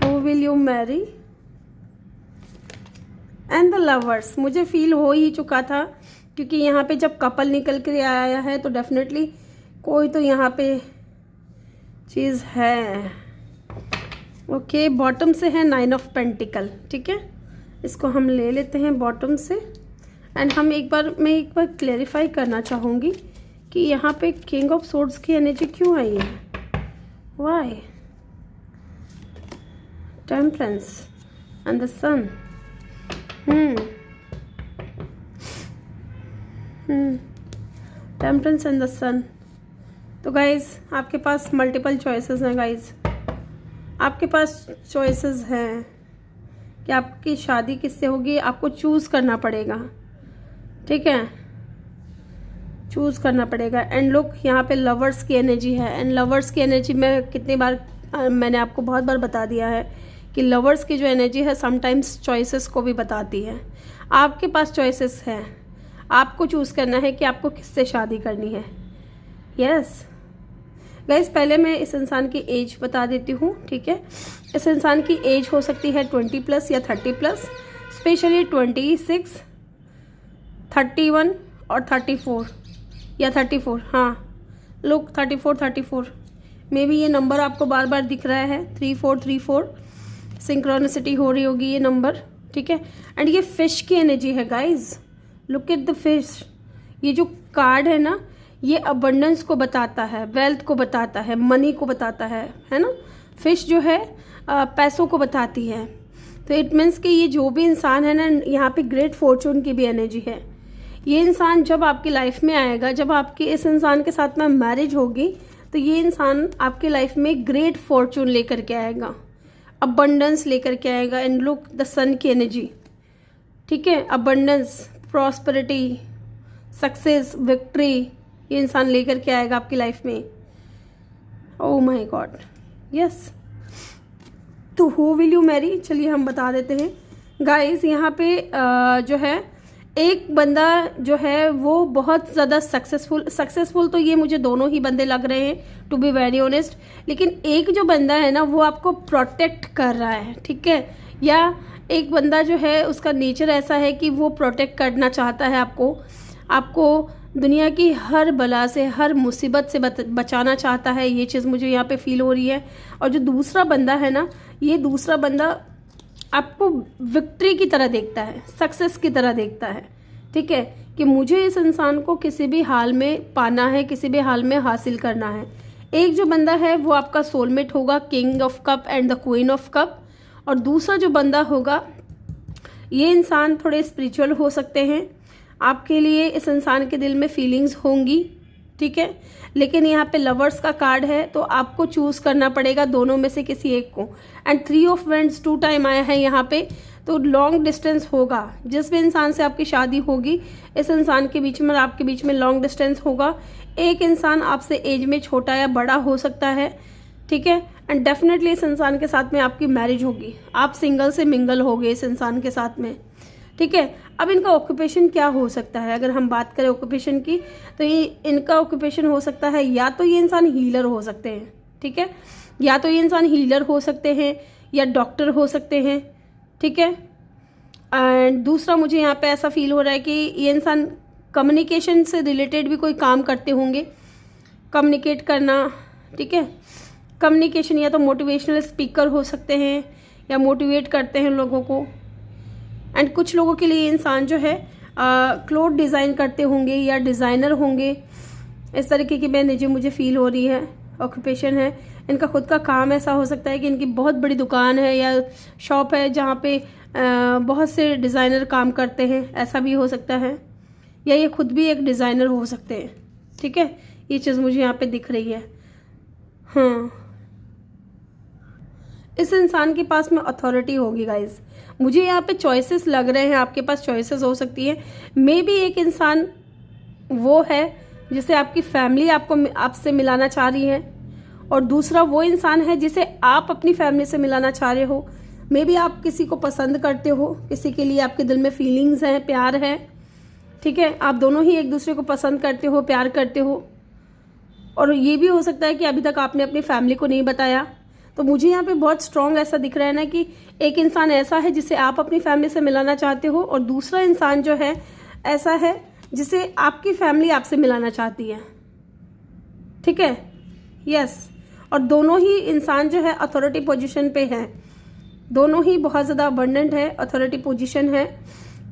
Who will you marry and the lovers. मुझे फील हो ही चुका था, क्योंकि यहाँ पे जब कपल निकल कर आया है तो डेफिनेटली कोई तो यहाँ पे चीज़ है। ओके, बॉटम से है 9 ऑफ पेंटिकल, ठीक है, इसको हम ले लेते हैं बॉटम से। एंड मैं एक बार क्लेरिफाई करना चाहूँगी कि यहाँ पे किंग ऑफ सोर्ड्स की एनर्जी क्यों आई है, why, temperance and the sun. Temperance and the sun. तो गाइज आपके पास मल्टीपल चॉइसेस हैं गाइज, आपके पास चॉइसेस हैं कि आपकी शादी किससे होगी, आपको चूज़ करना पड़ेगा, ठीक है, चूज़ करना पड़ेगा। एंड लुक, यहाँ पे लवर्स की एनर्जी है। एंड लवर्स की एनर्जी में कितनी बार मैंने आपको बहुत बार बता दिया है कि लवर्स की जो एनर्जी है समटाइम्स चॉइसेस को भी बताती है। आपके पास चॉइसेस है, आपको चूज़ करना है कि आपको किससे शादी करनी है। यस गाइस, पहले मैं इस इंसान की एज बता देती हूँ, ठीक है। इस इंसान की एज हो सकती है 20+ या 30+, स्पेशली 26, 31 और 34 या 34, हाँ लुक 34 मे बी ये नंबर आपको बार बार दिख रहा है, 3434 सिंक्रोनिसिटी हो रही होगी ये नंबर, ठीक है। एंड ये फिश की एनर्जी है guys, look at the fish. ये जो कार्ड है ना, ये अबंडेंस को बताता है, वेल्थ को बताता है, मनी को बताता है ना। फिश जो है पैसों को बताती है। तो इट मीन्स कि ये जो भी इंसान है ना, यहाँ पे ग्रेट फॉर्चून की भी एनर्जी है। ये इंसान जब आपकी लाइफ में आएगा, जब आपकी इस इंसान के साथ में मैरिज होगी, तो ये इंसान आपकी लाइफ में ग्रेट फॉर्चून लेकर के आएगा, अबंडेंस लेकर के आएगा। एंड लुक द सन की एनर्जी, ठीक है, अबंडेंस, प्रॉस्पेरिटी, सक्सेस, विक्ट्री, ये इंसान लेकर के आएगा आपकी लाइफ में। Oh my God, yes. तो हु विल यू मैरी, चलिए हम बता देते हैं गाइस। यहाँ पे जो है एक बंदा जो है वो बहुत ज़्यादा सक्सेसफुल तो ये मुझे दोनों ही बंदे लग रहे हैं, टू बी वेरी ऑनेस्ट। लेकिन एक जो बंदा है ना, वो आपको प्रोटेक्ट कर रहा है, ठीक है। या एक बंदा जो है उसका नेचर ऐसा है कि वो प्रोटेक्ट करना चाहता है आपको दुनिया की हर बला से, हर मुसीबत से बचाना चाहता है। ये चीज़ मुझे यहाँ पे फील हो रही है। और जो दूसरा बंदा है ना, ये दूसरा बंदा आपको विक्ट्री की तरह देखता है, सक्सेस की तरह देखता है, ठीक है, कि मुझे इस इंसान को किसी भी हाल में पाना है, किसी भी हाल में हासिल करना है। एक जो बंदा है वो आपका सोलमेट होगा, king of cup and the queen of cup. और दूसरा जो बंदा होगा, ये इंसान थोड़े स्पिरिचुअल हो सकते हैं, आपके लिए इस इंसान के दिल में फीलिंग्स होंगी, ठीक है। लेकिन यहाँ पे लवर्स का कार्ड है, तो आपको चूज़ करना पड़ेगा दोनों में से किसी एक को। एंड 3 ऑफ वेंड्स 2 टाइम आया है यहाँ पे, तो लॉन्ग डिस्टेंस होगा। जिस भी इंसान से आपकी शादी होगी, इस इंसान के बीच में और आपके बीच में लॉन्ग डिस्टेंस होगा। एक इंसान आपसे एज में छोटा या बड़ा हो सकता है, ठीक है। एंड डेफिनेटली इस इंसान के साथ में आपकी मैरिज होगी, आप सिंगल से मिंगल होगे इस इंसान के साथ में, ठीक है। अब इनका ऑक्यूपेशन क्या हो सकता है, अगर हम बात करें ऑक्यूपेशन की, तो ये इनका ऑक्यूपेशन हो सकता है, या तो ये इंसान हीलर हो सकते हैं, ठीक है, या तो ये इंसान हीलर हो सकते हैं या डॉक्टर हो सकते हैं, ठीक है। एंड दूसरा मुझे यहाँ पे ऐसा फील हो रहा है कि ये इंसान कम्युनिकेशन से रिलेटेड भी कोई काम करते होंगे, कम्युनिकेट करना, ठीक है। कम्युनिकेशन, या तो मोटिवेशनल स्पीकर हो सकते हैं या मोटिवेट करते हैं लोगों को। एंड कुछ लोगों के लिए इंसान जो है क्लोथ डिज़ाइन करते होंगे या डिज़ाइनर होंगे, इस तरीके की एनर्जी मुझे फील हो रही है। ऑक्यूपेशन है, इनका खुद का काम ऐसा हो सकता है कि इनकी बहुत बड़ी दुकान है या शॉप है जहाँ पे बहुत से डिज़ाइनर काम करते हैं, ऐसा भी हो सकता है। या ये खुद भी एक डिज़ाइनर हो सकते हैं, ठीक है। ये चीज़ मुझे यहाँ पे दिख रही है, हाँ। इस इंसान के पास में अथॉरिटी होगी गाइज। मुझे यहाँ पे चॉइसेस लग रहे हैं, आपके पास चॉइसेस हो सकती है। मे बी एक इंसान वो है जिसे आपकी फैमिली आपसे मिलाना चाह रही है, और दूसरा वो इंसान है जिसे आप अपनी फैमिली से मिलाना चाह रहे हो। मे बी आप किसी को पसंद करते हो, किसी के लिए आपके दिल में फीलिंग्स हैं, प्यार है, ठीक है। आप दोनों ही एक दूसरे को पसंद करते हो, प्यार करते हो। और ये भी हो सकता है कि अभी तक आपने अपनी फैमिली को नहीं बताया। तो मुझे यहाँ पे बहुत स्ट्रॉन्ग ऐसा दिख रहा है ना कि एक इंसान ऐसा है जिसे आप अपनी फैमिली से मिलाना चाहते हो, और दूसरा इंसान जो है ऐसा है जिसे आपकी फैमिली आपसे मिलाना चाहती है, ठीक है। यस, और दोनों ही इंसान जो है अथॉरिटी पोजीशन पे हैं, दोनों ही बहुत ज़्यादा अबंडेंट है, अथॉरिटी पोजीशन है।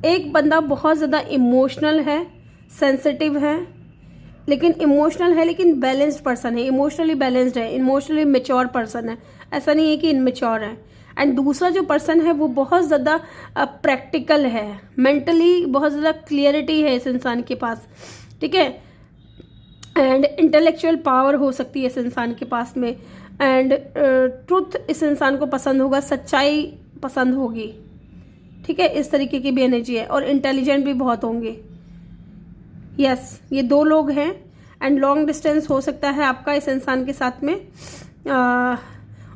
एक बंदा बहुत ज़्यादा इमोशनल है, सेंसिटिव है, लेकिन इमोशनल है लेकिन बैलेंस्ड पर्सन है, इमोशनली बैलेंस्ड है, इमोशनली मेच्योर पर्सन है, ऐसा नहीं है कि इनमेच्योर है। एंड दूसरा जो पर्सन है वो बहुत ज़्यादा प्रैक्टिकल है, मेंटली बहुत ज़्यादा क्लियरिटी है इस इंसान के पास, ठीक है। एंड इंटेलेक्चुअल पावर हो सकती है इस इंसान के पास में। एंड ट्रुथ इस इंसान को पसंद होगा, सच्चाई पसंद होगी, ठीक है। इस तरीके की भी एनर्जी है, और इंटेलिजेंट भी बहुत होंगे। यस, ये दो लोग हैं। एंड लॉन्ग डिस्टेंस हो सकता है आपका इस इंसान के साथ में,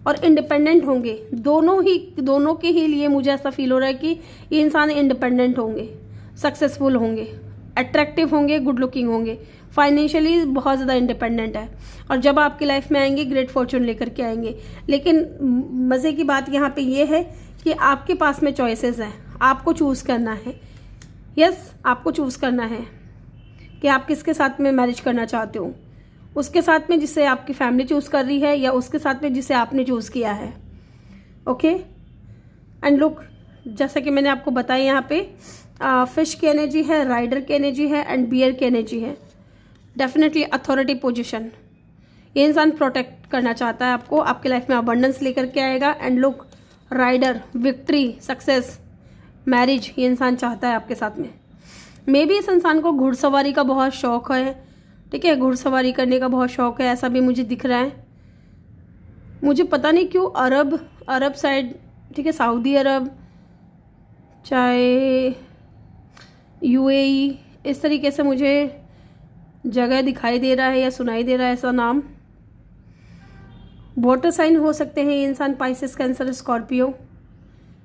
और इंडिपेंडेंट होंगे दोनों के ही लिए। मुझे ऐसा फील हो रहा है कि ये इंसान इंडिपेंडेंट होंगे, सक्सेसफुल होंगे, अट्रैक्टिव होंगे, गुड लुकिंग होंगे, फाइनेंशियली बहुत ज़्यादा इंडिपेंडेंट है, और जब आपकी लाइफ में आएंगे ग्रेट फॉर्चून लेकर के आएंगे। लेकिन मज़े की बात यहाँ पे ये है कि आपके पास में चॉइसेस हैं, आपको चूज़ करना है। यस, आपको चूज़ करना है कि आप किसके साथ में मैरिज करना चाहते हो, उसके साथ में जिसे आपकी फैमिली चूज़ कर रही है, या उसके साथ में जिसे आपने चूज़ किया है। ओके, एंड लुक, जैसा कि मैंने आपको बताया यहाँ पे फिश की एनर्जी है, राइडर की एनर्जी है, एंड बियर की एनर्जी है। Definitely authority position. ये इंसान प्रोटेक्ट करना चाहता है आपको, आपकी लाइफ में अबंडेंस लेकर के आएगा। And look, rider, victory, success, marriage, ये इंसान चाहता है आपके साथ में। मे बी इस इंसान को घुड़सवारी का बहुत शौक है, ठीक है, घुड़सवारी करने का बहुत शौक है, ऐसा भी मुझे दिख रहा है। मुझे पता नहीं क्यों अरब साइड, ठीक है, सऊदी अरब, चाहे यूएई, इस तरीके से मुझे जगह दिखाई दे रहा है या सुनाई दे रहा है ऐसा नाम। वाटर साइन हो सकते हैं ये इंसान, पाइसेस, कैंसर, स्कॉर्पियो,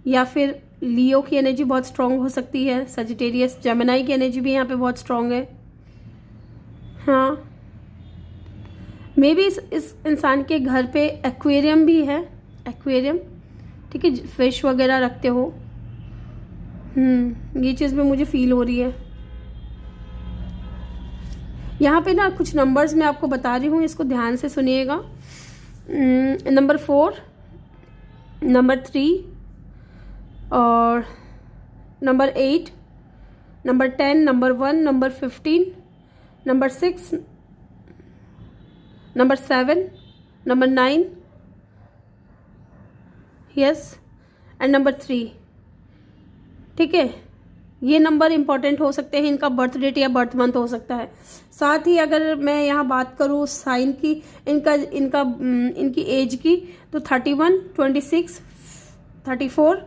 या फिर लियो की एनर्जी बहुत स्ट्रॉन्ग हो सकती है, सजिटेरियस, जेमिनी की एनर्जी भी यहाँ पे बहुत स्ट्रॉन्ग है। हाँ, मे बी इस इंसान के घर पे एक्वेरियम भी है, एक्वेरियम, ठीक है, फिश वगैरह रखते हो। ये चीज़ में मुझे फील हो रही है। यहाँ पे ना कुछ नंबर्स मैं आपको बता रही हूँ, इसको ध्यान से सुनिएगा। नंबर 4, नंबर 3, और number 8, number 10, number 1, number 15, number 6, number 7, number 9, yes, and number 3, ठीक है। ये नंबर इंपॉर्टेंट हो सकते हैं, इनका बर्थ डेट या बर्थ मंथ हो सकता है। साथ ही अगर मैं यहाँ बात करूँ साइन की, इनकी एज की, तो 31, 26, 34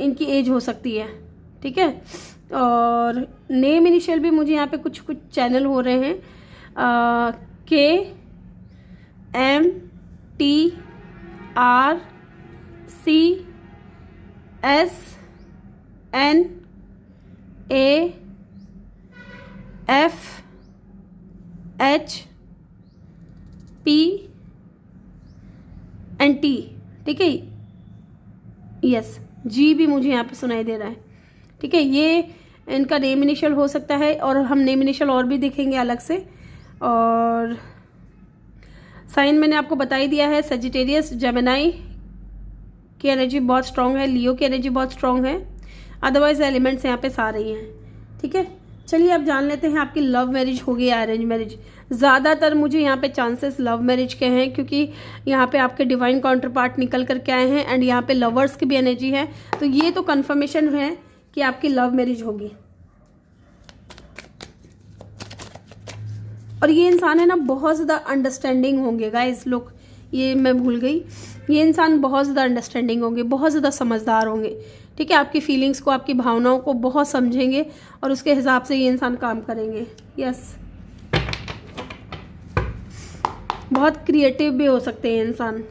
इनकी एज हो सकती है, ठीक है। और नेम इनिशियल भी मुझे यहाँ पे कुछ चैनल हो रहे हैं, KMTRCSNAFHP, ठीक है। यस, जी भी मुझे यहाँ पे सुनाई दे रहा है, ठीक है। ये इनका नेम इनिशियल हो सकता है, और हम नेम इनिशियल और भी देखेंगे अलग से। और साइन मैंने आपको बता ही दिया है, सजिटेरियस, जेमिनी की एनर्जी बहुत स्ट्रॉन्ग है, लियो की एनर्जी बहुत स्ट्रॉन्ग है। अदरवाइज एलिमेंट्स यहाँ पे सारे ही हैं, ठीक है। चलिए अब जान लेते हैं आपकी लव मैरिज होगी या अरेंज मैरिज। ज़्यादातर मुझे यहाँ पे चांसेस लव मैरिज के हैं, क्योंकि यहाँ पे आपके डिवाइन काउंटर पार्ट निकल करके आए हैं, एंड यहाँ पे लवर्स की भी एनर्जी है, तो ये तो कन्फर्मेशन है कि आपकी लव मैरिज होगी। और ये इंसान है ना बहुत ज़्यादा अंडरस्टैंडिंग होंगे गाइस। लुक, ये मैं भूल गई, ये इंसान बहुत ज़्यादा अंडरस्टैंडिंग होंगे, बहुत ज़्यादा समझदार होंगे, ठीक है। आपकी फीलिंग्स को, आपकी भावनाओं को बहुत समझेंगे और उसके हिसाब से ये इंसान काम करेंगे। यस, बहुत क्रिएटिव भी हो सकते हैं इंसान।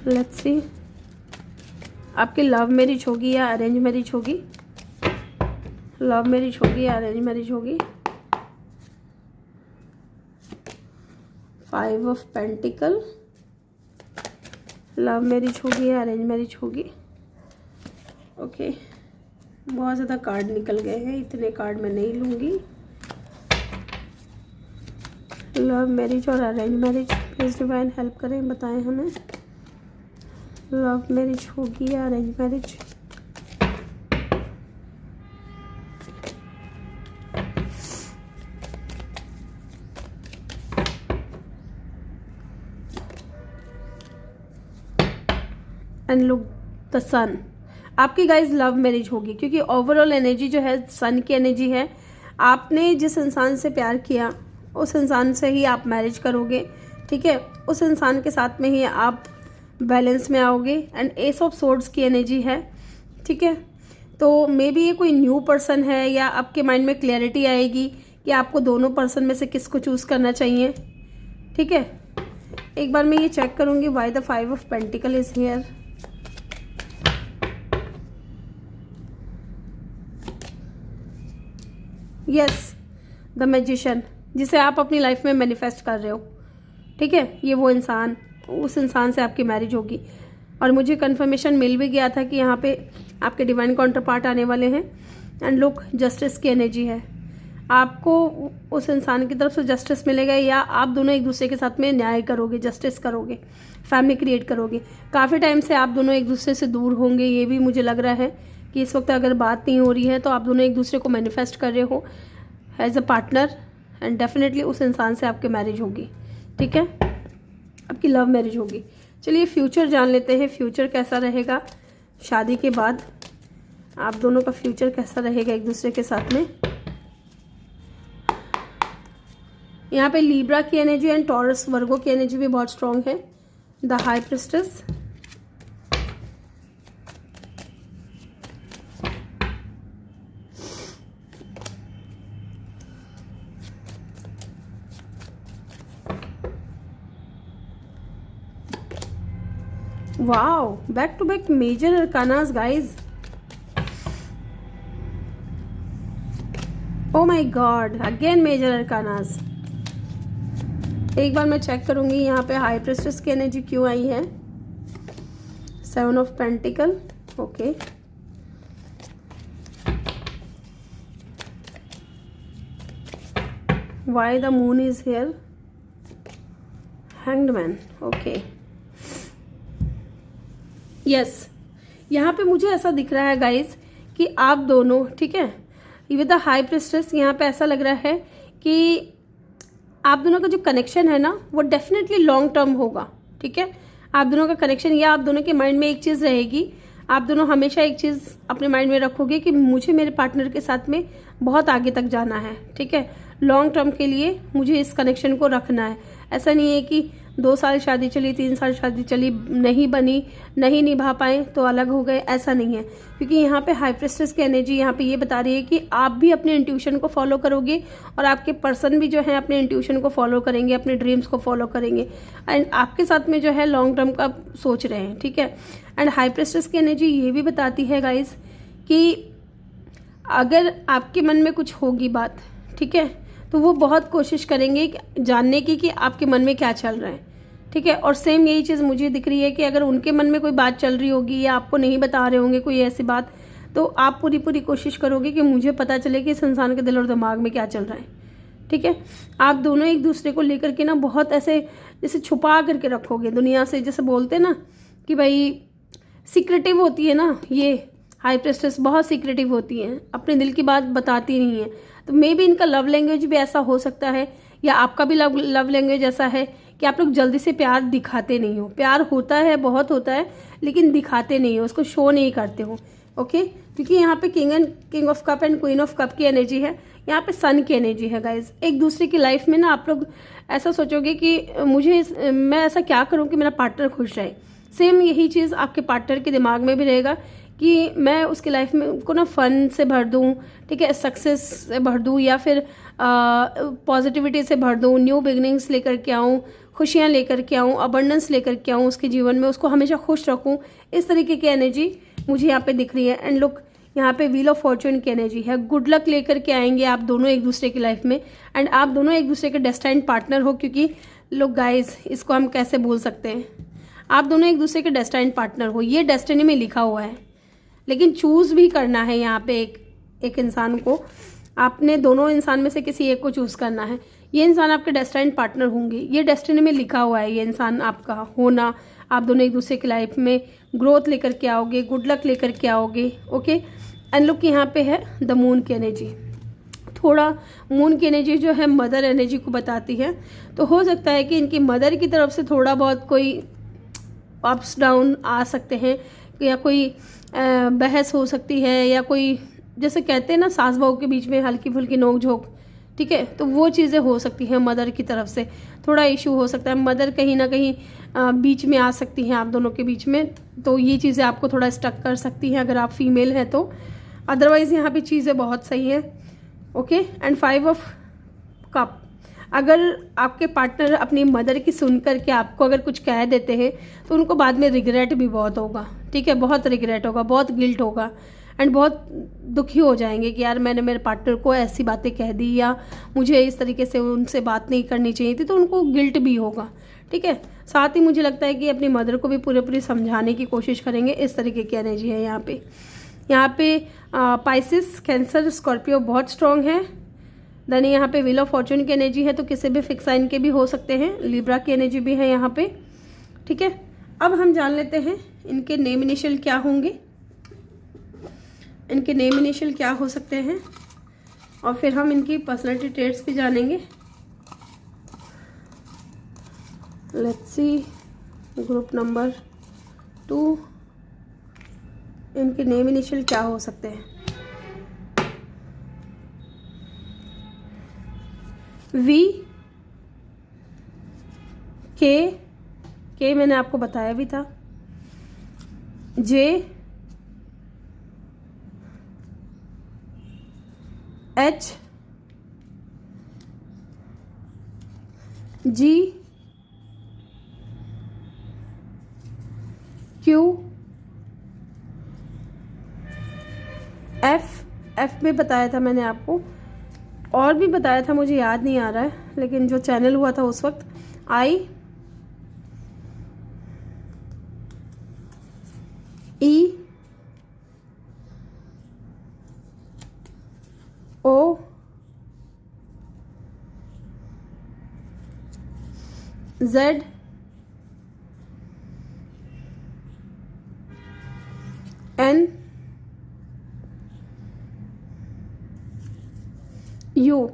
लेट्स सी, आपकी लव मैरिज होगी या अरेंज मैरिज होगी? लव मैरिज होगी या अरेंज मैरिज होगी? 5 ऑफ पेंटिकल, लव मैरिज होगी या अरेंज मैरिज होगी? ओके, बहुत ज़्यादा कार्ड निकल गए हैं, इतने कार्ड मैं नहीं लूँगी। लव मैरिज और arrange marriage, please divine help करें, बताएं हमें। लव मैरिज होगी या arrange marriage? And look the sun, आपकी गाइज लव मैरिज होगी, क्योंकि ओवरऑल एनर्जी जो है सन की एनर्जी है। आपने जिस इंसान से प्यार किया उस इंसान से ही आप मैरिज करोगे, ठीक है। उस इंसान के साथ में ही आप बैलेंस में आओगे। एंड एस ऑफ सोर्ड्स की एनर्जी है, ठीक है। तो मे बी ये कोई न्यू पर्सन है, या आपके माइंड में क्लैरिटी आएगी कि आपको दोनों पर्सन में से किसको चूज़ करना चाहिए, ठीक है। एक बार मैं ये चेक करूँगी why the 5 of pentacle is here. Yes, the magician, जिसे आप अपनी लाइफ में मैनिफेस्ट कर रहे हो, ठीक है। ये वो इंसान, उस इंसान से आपकी मैरिज होगी। और मुझे कंफर्मेशन मिल भी गया था कि यहाँ पे आपके डिवाइन काउंटर पार्ट आने वाले हैं। एंड लुक, जस्टिस की एनर्जी है। आपको उस इंसान की तरफ से जस्टिस मिलेगा, या आप दोनों एक दूसरे के साथ में न्याय करोगे, जस्टिस करोगे, फैमिली क्रिएट करोगे। काफ़ी टाइम से आप दोनों एक दूसरे से दूर होंगे, ये भी मुझे लग रहा है कि इस वक्त अगर बात नहीं हो रही है तो आप दोनों एक दूसरे को मैनिफेस्ट कर रहे हो as a partner. And definitely उस इंसान से आपकी मैरिज होगी, ठीक है, आपकी लव मैरिज होगी। चलिए फ्यूचर जान लेते हैं, फ्यूचर कैसा रहेगा शादी के बाद, आप दोनों का फ्यूचर कैसा रहेगा एक दूसरे के साथ में। यहाँ पे लीब्रा की एनर्जी एंड टॉरस वर्गो की एनर्जी भी बहुत स्ट्रांग है। The high priestess, wow, back to back major arcanas guys, oh my god, again major arcanas। एक बार मैं चेक करूंगी यहाँ पे हाई प्रिस्टेस की एनर्जी क्यों आई है। 7 of pentacle, okay, why the moon is here, hanged man, okay. Yes, यहाँ पे मुझे ऐसा दिख रहा है गाइज कि आप दोनों, ठीक है, विद द हाई प्रिस्टेस, यहाँ पे ऐसा लग रहा है कि आप दोनों का जो कनेक्शन है ना वो डेफिनेटली लॉन्ग टर्म होगा, ठीक है। आप दोनों का कनेक्शन, या आप दोनों के माइंड में एक चीज़ रहेगी, आप दोनों हमेशा एक चीज़ अपने माइंड में रखोगे कि मुझे मेरे पार्टनर के साथ में बहुत आगे तक जाना है, ठीक है। लॉन्ग टर्म के लिए मुझे इस कनेक्शन को रखना है। ऐसा नहीं है कि 2 साल शादी चली, 3 साल शादी चली, नहीं बनी, नहीं निभा पाए तो अलग हो गए, ऐसा नहीं है। क्योंकि यहाँ पे हाई प्रिस्टेस की एनर्जी यहाँ पे ये बता रही है कि आप भी अपने इंट्यूशन को फॉलो करोगे और आपके पर्सन भी जो है अपने इंट्यूशन को फॉलो करेंगे, अपने ड्रीम्स को फॉलो करेंगे। एंड आपके साथ में जो है लॉन्ग टर्म का सोच रहे हैं, ठीक है। एंड हाई प्रिस्टेस की एनर्जी ये भी बताती है गाइज कि अगर आपके मन में कुछ होगी बात, ठीक है, तो वो बहुत कोशिश करेंगे जानने की कि आपके मन में क्या चल रहा है, ठीक है। और सेम यही चीज़ मुझे दिख रही है कि अगर उनके मन में कोई बात चल रही होगी या आपको नहीं बता रहे होंगे कोई ऐसी बात, तो आप पूरी कोशिश करोगे कि मुझे पता चले कि इस इंसान के दिल और दिमाग में क्या चल रहा है, ठीक है। आप दोनों एक दूसरे को लेकर के ना बहुत ऐसे जैसे छुपा करके रखोगे दुनिया से, जैसे बोलते हैं ना कि भाई सीक्रेटिव होती है ना, ये हाई प्रिस्टेस बहुत सीक्रेटिव होती है, अपने दिल की बात बताती नहीं है। तो मे बी इनका लव लैंग्वेज भी ऐसा हो सकता है, या आपका भी लव लैंग्वेज ऐसा है कि आप लोग जल्दी से प्यार दिखाते नहीं हो। प्यार होता है, बहुत होता है, लेकिन दिखाते नहीं हो, उसको शो नहीं करते हो। ओके, क्योंकि यहाँ पे king of cup and queen of cup की एनर्जी है, यहाँ पे सन की एनर्जी है गाइज। एक दूसरे की लाइफ में ना आप लोग ऐसा सोचोगे कि मैं ऐसा क्या करूँ कि मेरा पार्टनर खुश रहे। सेम यही चीज़ आपके पार्टनर के दिमाग में भी रहेगा कि मैं उसकी लाइफ में को ना फन से भर दूँ, ठीक है, सक्सेस से भर दूँ, या फिर पॉजिटिविटी से भर दूँ, न्यू बिगनिंग्स लेकर के आऊँ, खुशियाँ लेकर के आऊँ, अबंडेंस लेकर के आऊँ उसके जीवन में, उसको हमेशा खुश रखूँ। इस तरीके की एनर्जी मुझे यहाँ पे दिख रही है। एंड लुक, यहाँ पे व्हील ऑफ फॉर्चून की एनर्जी है। गुड लक लेकर के आएंगे आप दोनों एक दूसरे की लाइफ में, एंड आप दोनों एक दूसरे के डेस्टाइन्ड पार्टनर हो। क्योंकि लोग गाइज, इसको हम कैसे बोल सकते हैं, आप दोनों एक दूसरे के डेस्टाइन्ड पार्टनर हो, ये डेस्टिनी में लिखा हुआ है। लेकिन चूज़ भी करना है यहाँ पे एक इंसान को। आपने दोनों इंसान में से किसी एक को चूज़ करना है। ये इंसान आपके डेस्टाइन्ड पार्टनर होंगे, ये डेस्टिनी में लिखा हुआ है। ये इंसान आपका होना, आप दोनों एक दूसरे की लाइफ में ग्रोथ लेकर के आओगे, गुड लक लेकर के आओगे। ओके, एंड लुक, यहाँ पे है द मून की एनर्जी। थोड़ा मून की एनर्जी जो है मदर एनर्जी को बताती है। तो हो सकता है कि इनकी मदर की तरफ से थोड़ा बहुत कोई अप्स डाउन आ सकते हैं, या कोई बहस हो सकती है, या कोई जैसे कहते हैं ना सास बहू के बीच में हल्की फुल्की नोक झोंक, ठीक है, तो वो चीज़ें हो सकती हैं। मदर की तरफ से थोड़ा इशू हो सकता है, मदर कहीं ना कहीं बीच में आ सकती हैं आप दोनों के बीच में। तो ये चीज़ें आपको थोड़ा स्टक कर सकती हैं अगर आप फीमेल हैं तो। अदरवाइज़ यहाँ पे चीज़ें बहुत सही है। ओके, एंड 5 ऑफ कप, अगर आपके पार्टनर अपनी मदर की सुन करके आपको अगर कुछ कह देते हैं तो उनको बाद में रिग्रेट भी बहुत होगा, ठीक है, बहुत रिग्रेट होगा, बहुत गिल्ट होगा, एंड बहुत दुखी हो जाएंगे कि यार मैंने मेरे पार्टनर को ऐसी बातें कह दी, या मुझे इस तरीके से उनसे बात नहीं करनी चाहिए थी, तो उनको गिल्ट भी होगा, ठीक है। साथ ही मुझे लगता है कि अपनी मदर को भी पूरी समझाने की कोशिश करेंगे। इस तरीके की एनर्जी है यहाँ पे। पाइसिस, कैंसर, स्कॉर्पियो बहुत स्ट्रॉन्ग है। देन यहाँ पे व्हील ऑफ फॉर्चून की एनर्जी है, तो किसी भी फिक्स साइन के भी हो सकते हैं। लिब्रा की एनर्जी भी है यहाँ पे, ठीक है। अब हम जान लेते हैं इनके नेम इनिशियल क्या होंगे, इनके नेम इनिशियल क्या हो सकते हैं, और फिर हम इनकी पर्सनालिटी ट्रेट्स भी जानेंगे। लेट्स सी, ग्रुप नंबर 2, इनके नेम इनिशियल क्या हो सकते हैं। V, के मैंने आपको बताया भी था, J, H, G, Q, F में बताया था मैंने आपको, और भी बताया था, मुझे याद नहीं आ रहा है, लेकिन जो चैनल हुआ था उस वक्त, I, E, O, Z, N, U,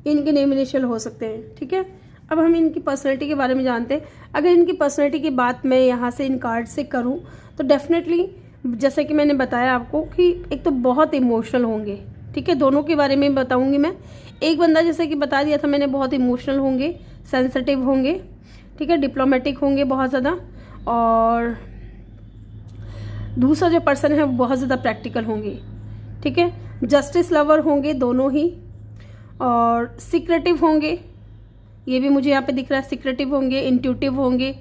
इनके नेम इनिशियल हो सकते हैं, ठीक है। अब हम इनकी पर्सनैलिटी के बारे में जानते हैं। अगर इनकी पर्सनैलिटी की बात मैं यहाँ से इन कार्ड से करूँ तो डेफिनेटली, जैसे कि मैंने बताया आपको कि एक तो बहुत इमोशनल होंगे, ठीक है, दोनों के बारे में बताऊँगी मैं। एक बंदा जैसे कि बता दिया था मैंने, बहुत इमोशनल होंगे, सेंसिटिव होंगे, ठीक है, डिप्लोमेटिक होंगे बहुत ज़्यादा, और दूसरा जो पर्सन है वो बहुत ज़्यादा प्रैक्टिकल होंगे, ठीक है, जस्टिस लवर होंगे दोनों ही, और सीक्रेटिव होंगे, ये भी मुझे यहाँ पे दिख रहा है, सीक्रेटिव होंगे, इंट्यूटिव होंगे,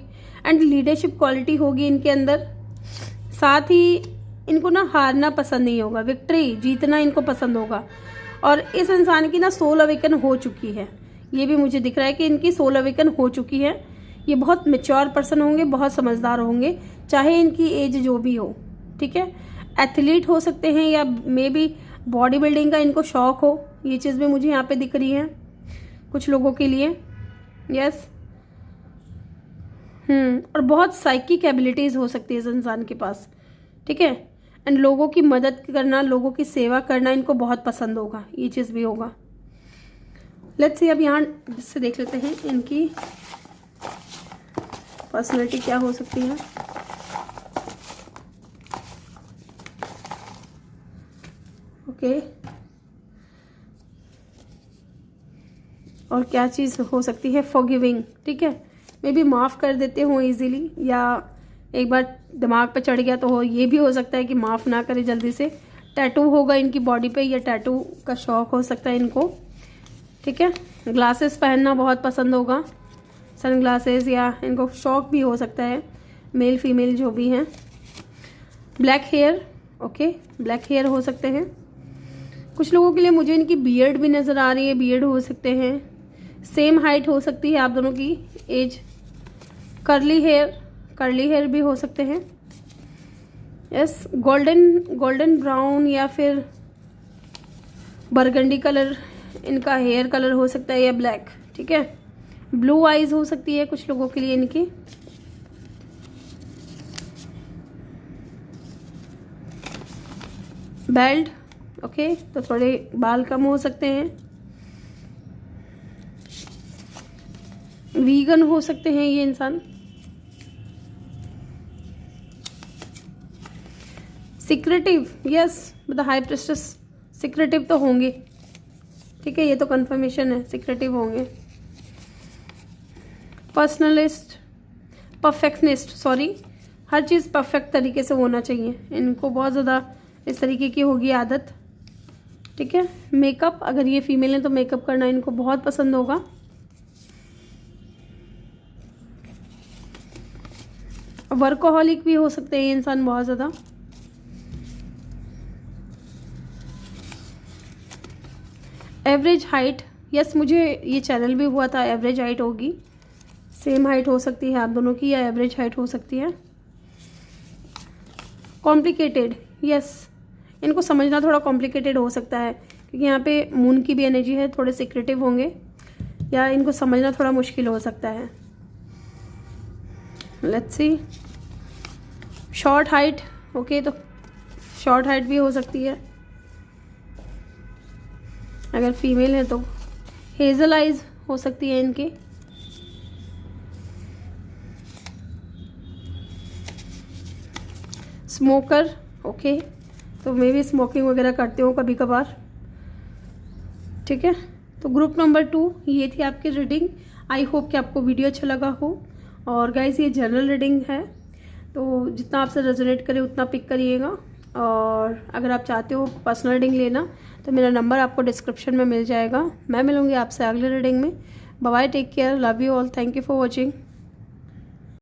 एंड लीडरशिप क्वालिटी होगी इनके अंदर। साथ ही इनको ना हारना पसंद नहीं होगा, विक्ट्री, जीतना इनको पसंद होगा। और इस इंसान की ना सोल अवेकन हो चुकी है, ये भी मुझे दिख रहा है कि इनकी सोल अवेकन हो चुकी है। ये बहुत मैच्योर पर्सन होंगे, बहुत समझदार होंगे, चाहे इनकी एज जो भी हो, ठीक है। एथलीट हो सकते हैं, या मे बी बॉडी बिल्डिंग का इनको शौक हो, ये चीज़ भी मुझे यहाँ पे दिख रही है कुछ लोगों के लिए। यस, और बहुत साइकिक एबिलिटीज़ हो सकती है इस इंसान के पास, ठीक है। एंड लोगों की मदद करना, लोगों की सेवा करना इनको बहुत पसंद होगा, ये चीज़ भी होगा। लेट्स सी, अब यहाँ से देख लेते हैं इनकी पर्सनैलिटी क्या हो सकती है। ओके। और क्या चीज़ हो सकती है? फॉरगिविंग, ठीक है, मे बी माफ़ कर देते हो इजीली, या एक बार दिमाग पे चढ़ गया तो ये भी हो सकता है कि माफ़ ना करे जल्दी से। टैटू होगा इनकी बॉडी पे, या टैटू का शौक हो सकता है इनको, ठीक है। ग्लासेस पहनना बहुत पसंद होगा, सन ग्लासेस, या इनको शौक भी हो सकता है, मेल फीमेल जो भी हैं। Black hair, okay, black hair हो सकते हैं। कुछ लोगों के लिए मुझे इनकी बियर्ड भी नज़र आ रही है, बियर्ड हो सकते हैं। सेम हाइट हो सकती है आप दोनों की, एज। कर्ली हेयर भी हो सकते हैं। यस, गोल्डन ब्राउन या फिर बरगंडी कलर इनका हेयर कलर हो सकता है, या ब्लैक, ठीक है। ब्लू आईज हो सकती है कुछ लोगों के लिए इनकी। बेल्ट, ओके, तो थोड़े बाल कम हो सकते हैं। वीगन हो सकते हैं ये इंसान। सिक्रेटिव, यस, मतलब हाई प्रेस्टिस, सिक्रेटिव तो होंगे, ठीक है, ये तो कंफर्मेशन है, सिक्रेटिव होंगे। पर्सनलिस्ट, परफेक्शनिस्ट, सॉरी, हर चीज़ परफेक्ट तरीके से होना चाहिए, इनको बहुत ज़्यादा इस तरीके की होगी आदत, ठीक है। मेकअप, अगर ये फीमेल है तो मेकअप करना इनको बहुत पसंद होगा। वर्कोहॉलिक भी हो सकते हैं ये इंसान बहुत ज़्यादा। एवरेज हाइट, यस, मुझे ये चैनल भी हुआ था, एवरेज हाइट होगी, सेम हाइट हो सकती है आप दोनों की, या एवरेज हाइट हो सकती है। कॉम्प्लिकेटेड, यस, इनको समझना थोड़ा कॉम्प्लिकेटेड हो सकता है, क्योंकि यहाँ पे मून की भी एनर्जी है, थोड़े सिक्रेटिव होंगे, या इनको समझना थोड़ा मुश्किल हो सकता है। Let's see. Short height, okay, तो शॉर्ट हाइट भी हो सकती है अगर फीमेल है तो। हेजल आइज हो सकती है इनकी। स्मोकर, ओके, तो मे भी स्मोकिंग वगैरह करते हो कभी कभार, ठीक है। तो ग्रुप नंबर 2 ये थी आपकी रीडिंग। आई होप कि आपको वीडियो अच्छा लगा हो। और गाइस ये जनरल रीडिंग है, तो जितना आपसे रेजोनेट करे उतना पिक करिएगा। और अगर आप चाहते हो पर्सनल रीडिंग लेना तो मेरा नंबर आपको डिस्क्रिप्शन में मिल जाएगा। मैं मिलूँगी आपसे अगले रीडिंग में। Bye bye, take care, love you all, thank you for watching.